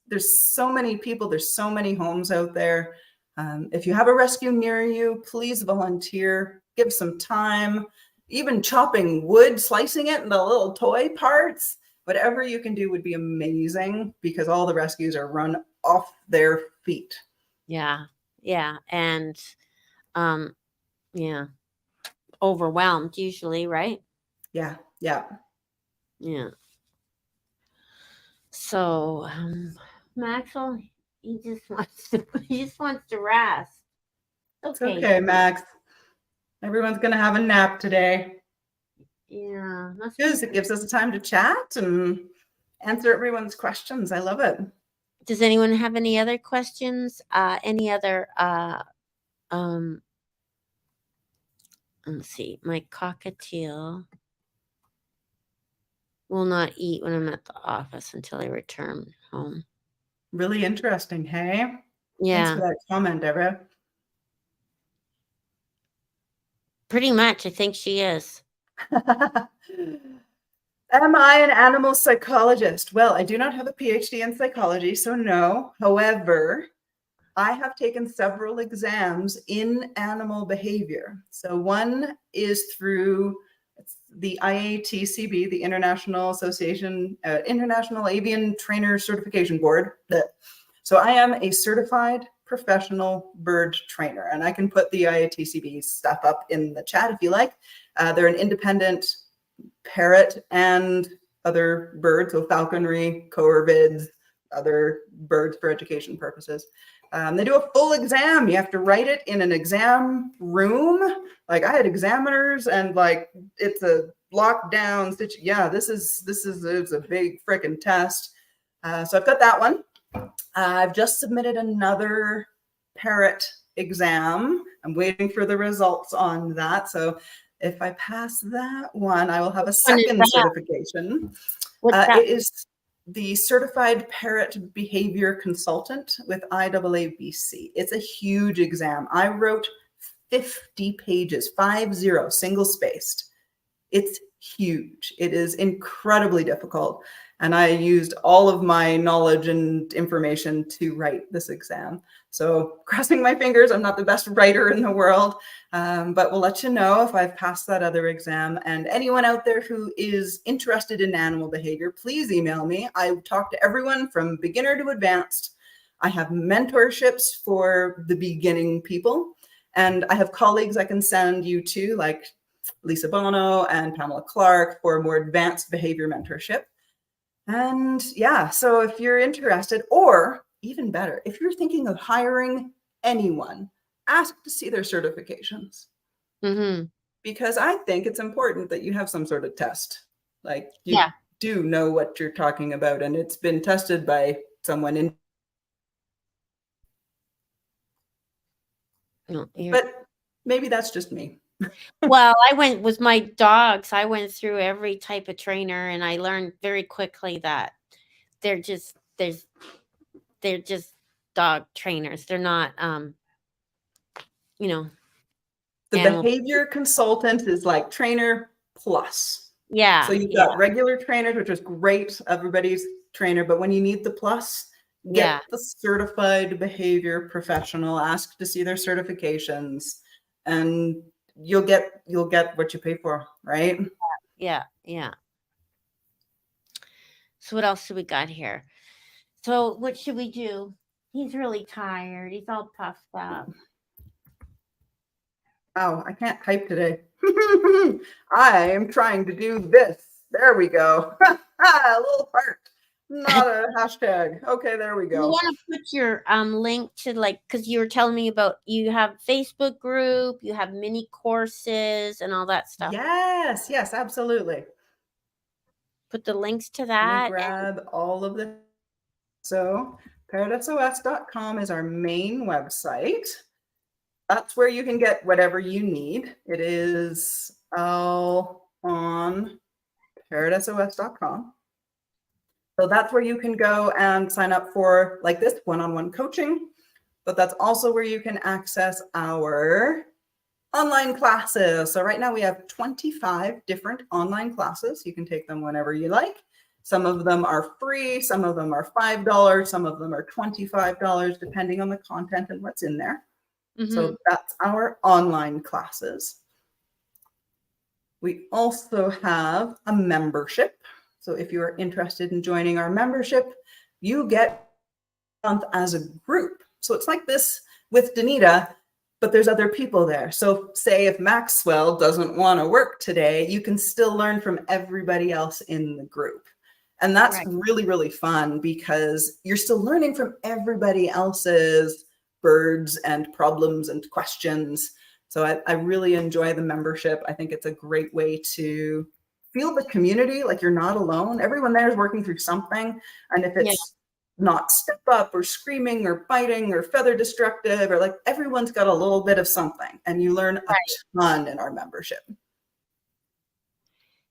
there's so many people, there's so many homes out there. If you have a rescue near you, please volunteer, give some time, even chopping wood, slicing it into little toy parts, whatever you can do would be amazing, because all the rescues are run off their feet. Yeah. Yeah. And yeah, overwhelmed usually, right? Yeah, yeah. Yeah. So, Maxwell, he just wants to rest. It's Okay. okay, Max. Everyone's gonna have a nap today. Yeah. Because it gives us time to chat and answer everyone's questions. I love it. Does anyone have any other questions? Any other let's see. My cockatiel will not eat when I'm at the office until I return home. Really interesting, hey? Thanks for Yeah. that comment, Deborah. Pretty much, I think she is. Am I an animal psychologist? Well, I do not have a PhD in psychology, so no. However, I have taken several exams in animal behavior. So one is through the IATCB, the International Avian Trainer Certification Board. So I am a certified professional bird trainer, and I can put the IATCB stuff up in the chat if you like. They're an independent parrot and other birds, so falconry, corvids, other birds for education purposes. They do a full exam. You have to write it in an exam room. Like I had examiners, and like it's a lockdown situation. Yeah, it's a big freaking test. So I've got that one. I've just submitted another parrot exam. I'm waiting for the results on that. So if I pass that one, I will have a second certification. What's that? It is the Certified Parrot Behavior Consultant with IAABC. It's a huge exam. I wrote 50 pages, 50, single spaced. It's huge. It is incredibly difficult. And I used all of my knowledge and information to write this exam. So crossing my fingers, I'm not the best writer in the world, but we'll let you know if I've passed that other exam. And anyone out there who is interested in animal behavior, please email me. I talk to everyone from beginner to advanced. I have mentorships for the beginning people. And I have colleagues I can send you to, like Lisa Bono and Pamela Clark, for more advanced behavior mentorship. And yeah, so if you're interested, or even better, if you're thinking of hiring anyone, ask to see their certifications. Mm-hmm. Because I think it's important that you have some sort of test. Like you do know what you're talking about, and it's been tested by someone in. No, but maybe that's just me. Well, I went with my dogs. I went through every type of trainer, and I learned very quickly that they're just dog trainers. They're not, the animal. behavior consultant is like trainer plus. Yeah. So you've got regular trainers, which is great. Everybody's trainer, but when you need the plus, get the certified behavior professional. Ask to see their certifications, and you'll get what you pay for, right? Yeah. So what else do we got here? So what should we do? He's really tired. He's all puffed up. Oh, I can't type today. I am trying to do this. There we go. A little heart, not a hashtag. Okay, there we go. You want to put your link to, like, because you were telling me about, you have Facebook group, you have mini courses and all that stuff. Yes, absolutely. Put the links to that. Let me grab all of the. So parrotsos.com is our main website. That's where you can get whatever you need. It is all on parrotsos.com. So that's where you can go and sign up for like this one-on-one coaching, but that's also where you can access our Online classes. So right now we have 25 different online classes. You can take them whenever you like. Some of them are free, some of them are $5, some of them are $25, depending on the content and what's in there. So that's our online classes. We also have a membership. So if you are interested in joining our membership, you get a month as a group. So it's like this with Danita, but there's other people there. So say if Maxwell doesn't want to work today, you can still learn from everybody else in the group. And that's really, really fun because you're still learning from everybody else's birds and problems and questions. So I really enjoy the membership. I think it's a great way to feel the community, like you're not alone. Everyone there is working through something. And if it's not step up or screaming or biting or feather destructive, or like everyone's got a little bit of something, and you learn a ton in our membership.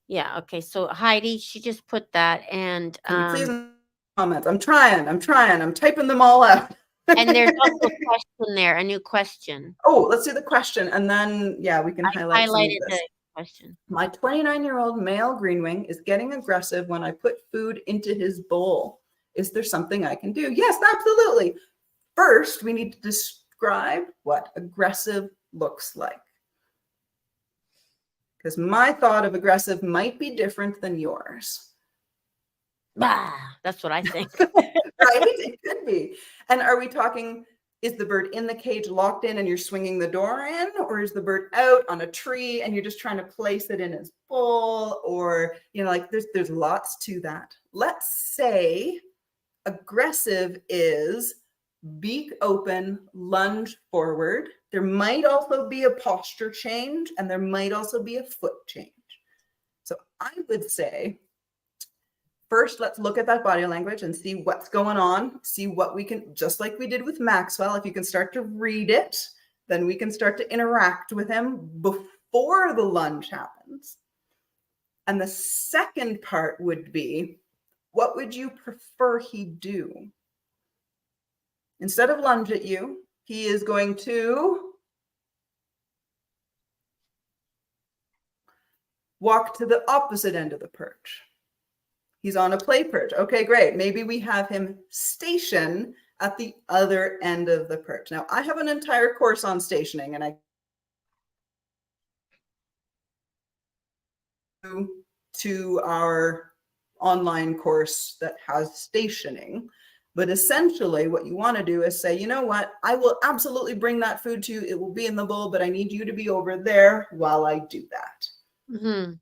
Yeah. Okay. So Heidi, she just put that, and please comment. I'm trying. I'm typing them all out. And there's also a question there, a new question. Oh, let's do the question, and then we can highlight some of this. The question. My 29-year-old male greenwing is getting aggressive when I put food into his bowl. Is there something I can do? Yes, absolutely. First, we need to describe what aggressive looks like. Because my thought of aggressive might be different than yours. Bah, that's what I think. Right? It could be. And are we talking, is the bird in the cage locked in and you're swinging the door in? Or is the bird out on a tree and you're just trying to place it in his bowl? Or, like there's lots to that. Let's say aggressive is beak open, lunge forward. There might also be a posture change, and there might also be a foot change. So I would say, first, let's look at that body language and see what's going on, see what we can, just like we did with Maxwell, if you can start to read it, then we can start to interact with him before the lunge happens. And the second part would be, what would you prefer he do? Instead of lunge at you, he is going to walk to the opposite end of the perch. He's on a play perch. Okay, great. Maybe we have him station at the other end of the perch. Now, I have an entire course on stationing, and I to our online course that has stationing. But essentially what you want to do is say, you know what, I will absolutely bring that food to you. It will be in the bowl, but I need you to be over there while I do that. Do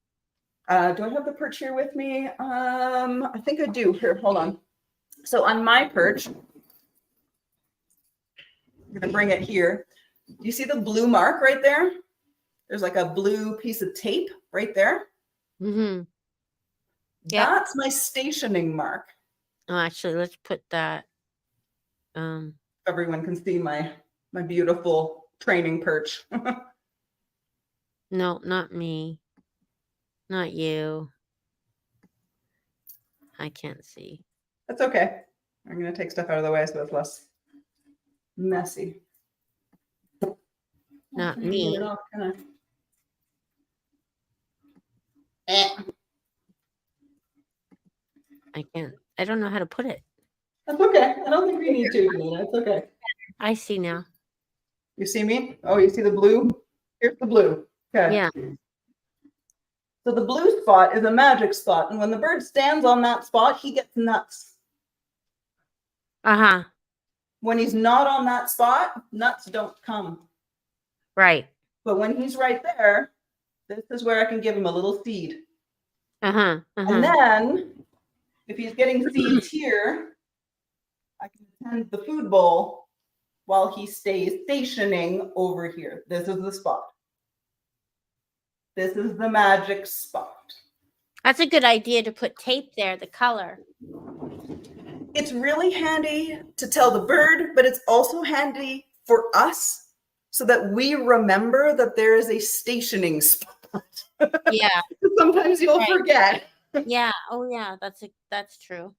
I have the perch here with me? I think I do. Here, hold on. So on my perch, I'm going to bring it here. You see the blue mark right there? There's like a blue piece of tape right there. That's my stationing mark. Oh, actually, let's put that. Everyone can see my beautiful training perch. No, not me. Not you. I can't see. That's okay. I'm going to take stuff out of the way so it's less messy. Not me. I can't. I don't know how to put it. That's okay. I don't think we need to, Danita. It's okay. I see now. You see me? Oh, you see the blue? Here's the blue. Okay. Yeah. So the blue spot is a magic spot. And when the bird stands on that spot, he gets nuts. When he's not on that spot, nuts don't come. Right. But when he's right there, this is where I can give him a little seed. And then if he's getting seeds here, I can tend the food bowl while he stays stationing over here. This is the spot. This is the magic spot. That's a good idea to put tape there, the color. It's really handy to tell the bird, but it's also handy for us so that we remember that there is a stationing spot. Yeah. Sometimes you'll forget. Yeah. Oh, yeah. That's true.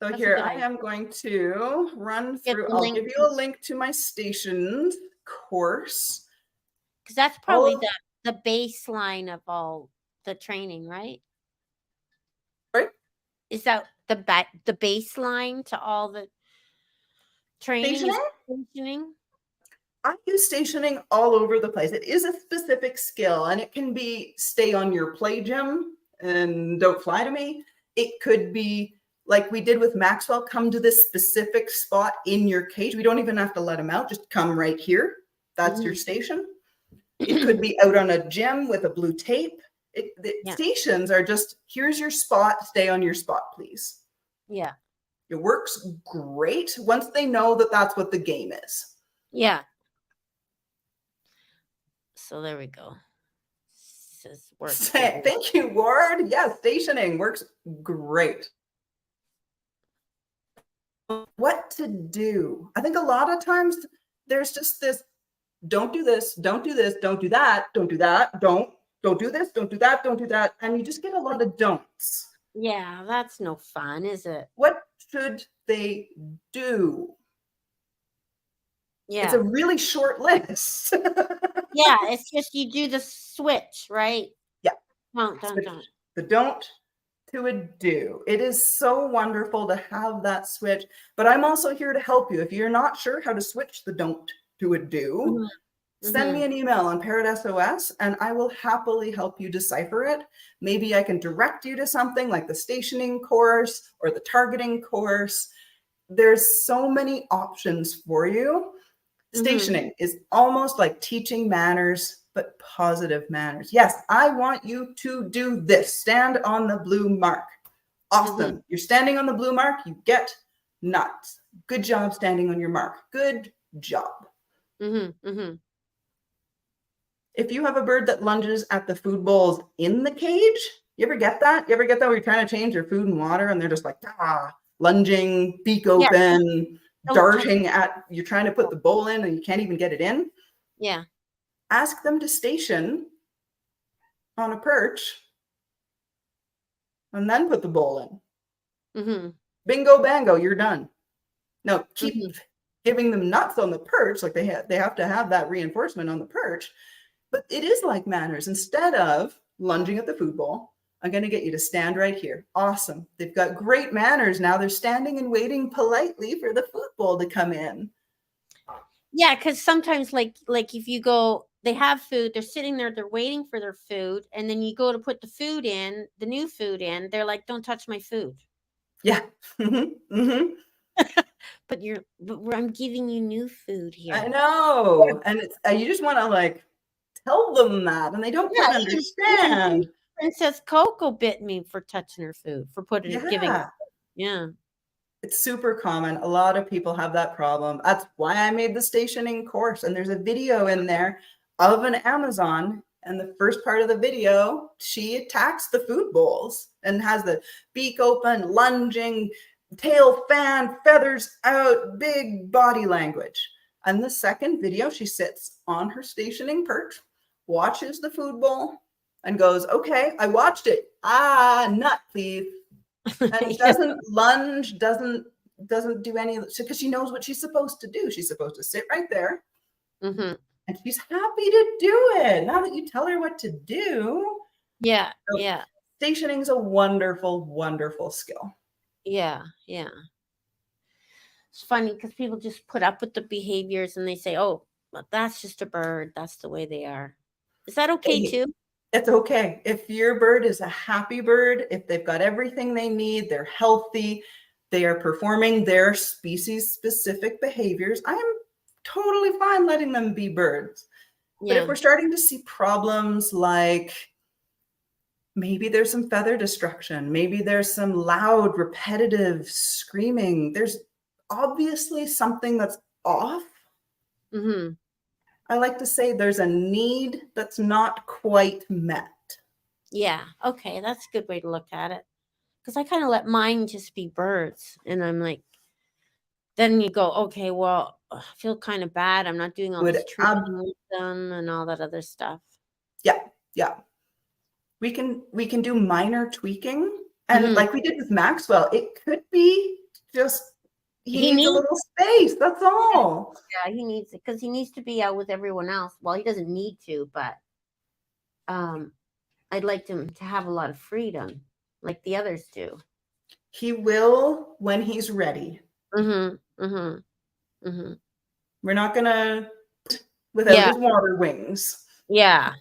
So here I am going to run through. I'll give you a link to my stations course. Because that's All probably of- the baseline of all the training, right? Right? Is that the baseline to all the training is Stationing? stationing? I use stationing all over the place. It is a specific skill, and it can be stay on your play gym and don't fly to me. It could be like we did with Maxwell, come to this specific spot in your cage. We don't even have to let him out, just come right here. That's your station. It could be out on a gym with a blue tape. The Yeah. stations are just, here's your spot, stay on your spot, please. Yeah. It works great once they know that that's what the game is. Yeah. So there we go. Says works. Thank you, Ward. Yeah, stationing works great. What to do? I think a lot of times there's just this, don't do this, don't do this, don't do that, don't do that, don't do this, don't do that, don't do that. And you just get a lot of don'ts. Yeah, that's no fun, is it? What should they do? Yeah. It's a really short list. Yeah, it's just you do the switch, right? Yeah. Don't. The don't to a do. It is so wonderful to have that switch, but I'm also here to help you. If you're not sure how to switch the don't to a do, send me an email on Parrot SOS and I will happily help you decipher it. Maybe I can direct you to something like the stationing course or the targeting course. There's so many options for you. Stationing is almost like teaching manners, but positive manners. Yes, I want you to do this. Stand on the blue mark. Awesome. You're standing on the blue mark, you get nuts. Good job standing on your mark. Good job. If you have a bird that lunges at the food bowls in the cage, you ever get that? You ever get that where you're trying to change your food and water and they're just like, lunging, beak open, darting at, you're trying to put the bowl in and you can't even get it in? Yeah. Ask them to station on a perch and then put the bowl in. Bingo, bango, you're done. Now, keep giving them nuts on the perch, like they have to have that reinforcement on the perch. But it is like manners. Instead of lunging at the food bowl, I'm going to get you to stand right here. Awesome. They've got great manners now. They're standing and waiting politely for the food bowl to come in. Yeah, because sometimes like if you go, they have food, they're sitting there, they're waiting for their food, and then you go to put the food in, the new food in, they're like, don't touch my food. Yeah. But I'm giving you new food here. I know. And it's you just want to like tell them that, and they don't quite understand. Princess Coco bit me for touching her food, for giving her. Yeah. It's super common. A lot of people have that problem. That's why I made the stationing course. And there's a video in there of an Amazon. And the first part of the video, she attacks the food bowls and has the beak open, lunging, tail fan, feathers out, big body language. And the second video, she sits on her stationing perch, watches the food bowl, and goes, okay, I watched it. Nut, please. And doesn't lunge, doesn't do any of it, because she knows what she's supposed to do. She's supposed to sit right there. And she's happy to do it. Now that you tell her what to do. Yeah. So yeah. Stationing is a wonderful, wonderful skill. Yeah. Yeah. It's funny because people just put up with the behaviors and they say, oh, that's just a bird. That's the way they are. Is that okay too? It's okay. If your bird is a happy bird, if they've got everything they need, they're healthy, they are performing their species-specific behaviors, I am totally fine letting them be birds. But if we're starting to see problems like maybe there's some feather destruction, maybe there's some loud, repetitive screaming, there's obviously something that's off. I like to say there's a need that's not quite met. Yeah. Okay. That's a good way to look at it. Because I kind of let mine just be birds. And I'm like, then you go, okay, well, I feel kind of bad. I'm not doing all this training with them and all that other stuff. Yeah. Yeah. We can do minor tweaking. And like we did with Maxwell, it could be just he needs a little space. That's all. Yeah, he needs it because he needs to be out with everyone else. Well, he doesn't need to, but I'd like him to have a lot of freedom like the others do. He will when he's ready. Mm-hmm. Mm-hmm. Mm-hmm. We're not gonna without his water wings. Yeah.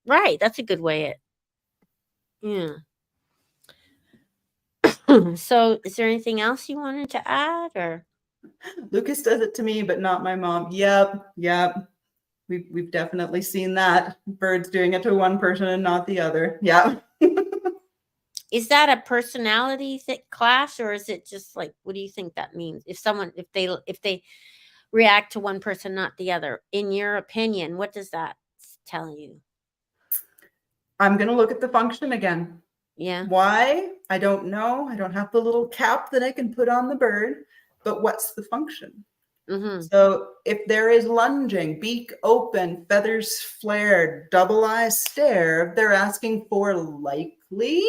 Right. That's a good way it. Yeah. So is there anything else you wanted to add or? Lucas does it to me, but not my mom. Yep. We've definitely seen that. Birds doing it to one person and not the other. Yeah. Is that a personality clash, or is it just like, what do you think that means? If they react to one person, not the other, in your opinion, what does that tell you? I'm going to look at the function again. Yeah. Why? I don't know. I don't have the little cap that I can put on the bird, but what's the function? Mm-hmm. So if there is lunging, beak open, feathers flared, double eye stare, they're asking for likely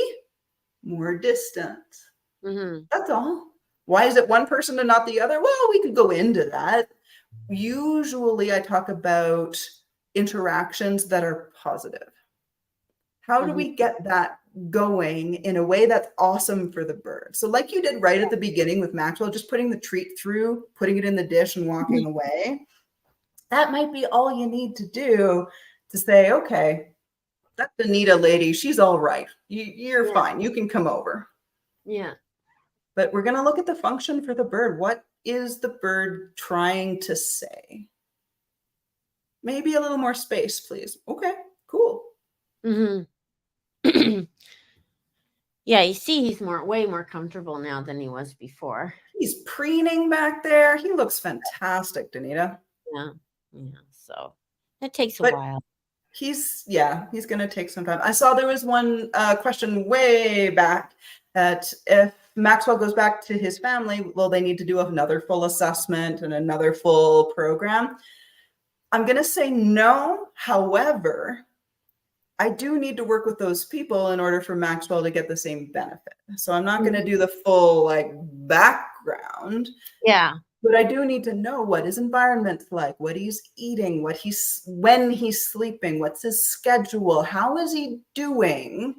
more distance. Mm-hmm. That's all. Why is it one person and not the other? Well, we could go into that. Usually I talk about interactions that are positive. How do we get that going in a way that's awesome for the bird? So like you did right at the beginning with Maxwell, just putting the treat through, putting it in the dish and walking away. That might be all you need to do to say, okay, that Danita lady, she's all right. You're fine. You can come over. Yeah. But we're going to look at the function for the bird. What is the bird trying to say? Maybe a little more space, please. Okay, cool. Mm-hmm. Yeah, you see he's way more comfortable now than he was before. He's preening back there. He looks fantastic, Danita. Yeah. So it takes a while. He's going to take some time. I saw there was one question way back that if Maxwell goes back to his family, will they need to do another full assessment and another full program? I'm going to say no. However, I do need to work with those people in order for Maxwell to get the same benefit. So I'm not going to do the full background. Yeah. But I do need to know what his environment's like, what he's eating, when he's sleeping, what's his schedule, how is he doing?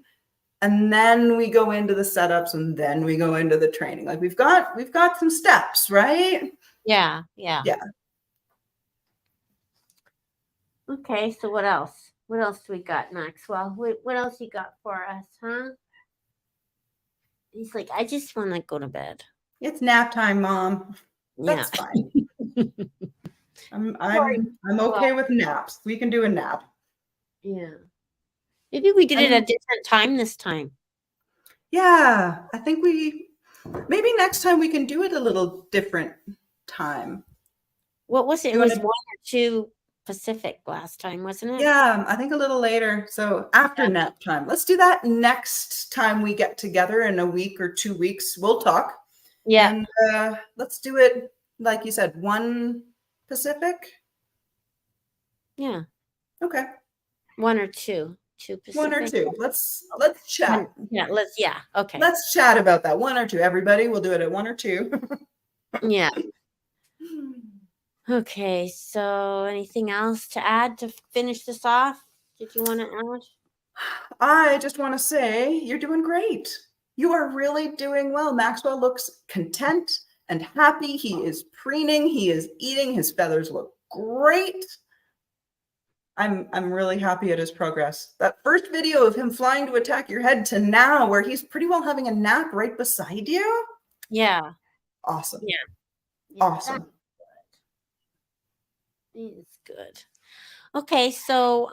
And then we go into the setups and then we go into the training. Like we've got some steps, right? Yeah. Okay, so what else? What else do we got, Maxwell? What else you got for us, huh? He's like, I just want to go to bed. It's nap time, Mom. That's fine. I'm okay with naps. We can do a nap. Yeah. Maybe we did it at a different time this time. Yeah, I think maybe next time we can do it a little different time. What was it? It was 1 or 2 Pacific last time, wasn't it? Yeah, I think a little later. So after nap time. Let's do that next time we get together in a week or 2 weeks. We'll talk. Yeah. And let's do it, like you said, 1 Pacific. Yeah. Okay. 1 or 2. 2 Pacific. 1 or 2. Let's chat. Okay. Let's chat about that. 1 or 2. Everybody, we'll do it at 1 or 2. Yeah. Okay, so anything else to add to finish this off? Did you want to add? I just want to say you're doing great. You are really doing well. Maxwell looks content and happy. He is preening. He is eating. His feathers look great. I'm really happy at his progress. That first video of him flying to attack your head to now where he's pretty well having a nap right beside you. Yeah. Awesome. Yeah. Awesome. It's good. Okay, so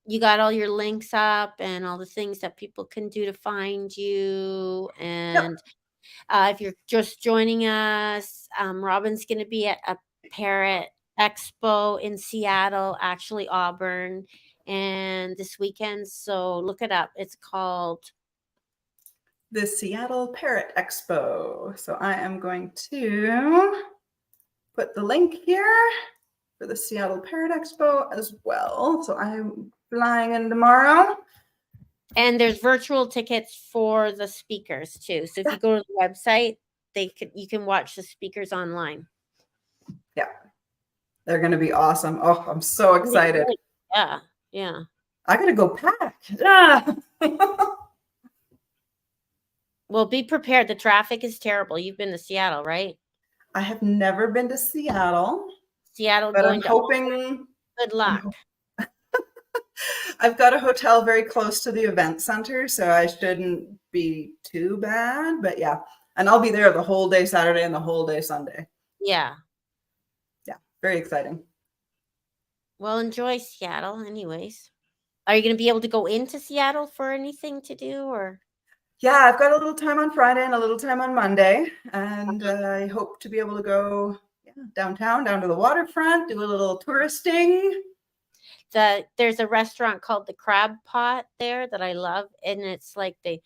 you got all your links up and all the things that people can do to find you. And if you're just joining us, Robin's going to be at a Parrot Expo in Seattle, actually Auburn, and this weekend. So look it up. It's called the Seattle Parrot Expo. So I am going to put the link here for the Seattle Parrot Expo as well. So I'm flying in tomorrow. And there's virtual tickets for the speakers too. So if you go to the website, you can watch the speakers online. They're going to be awesome. Oh, I'm so excited. Yeah. Yeah. I got to go pack. Yeah. Well, be prepared. The traffic is terrible. You've been to Seattle, right? I have never been to Seattle, Seattle but I'm going to hoping. good luck. I've got a hotel very close to the event center, so I shouldn't be too bad. But yeah, and I'll be there the whole day Saturday and the whole day Sunday. Yeah. Yeah, very exciting. Well, enjoy Seattle anyways. Are you going to be able to go into Seattle for anything to do or? Yeah, I've got a little time on Friday and a little time on Monday, and I hope to be able to go downtown, down to the waterfront, do a little touristing. There's a restaurant called the Crab Pot there that I love, and it's like they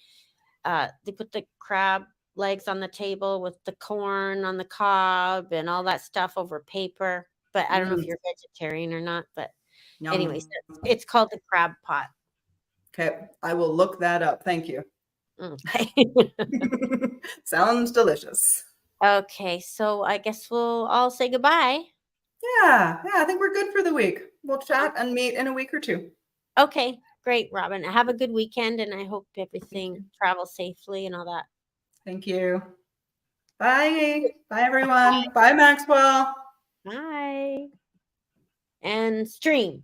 put the crab legs on the table with the corn on the cob and all that stuff over paper. But I don't know if you're vegetarian or not. But Yum. anyways, it's called the Crab Pot. Okay, I will look that up. Thank you. Okay. Sounds delicious. Okay, so I guess we'll all say goodbye. Yeah, I think we're good for the week. We'll chat and meet in a week or two. Okay, great, Robin. Have a good weekend, and I hope everything travels safely and all that. Thank you. Bye. Bye, everyone. Bye, Maxwell. Bye. And stream.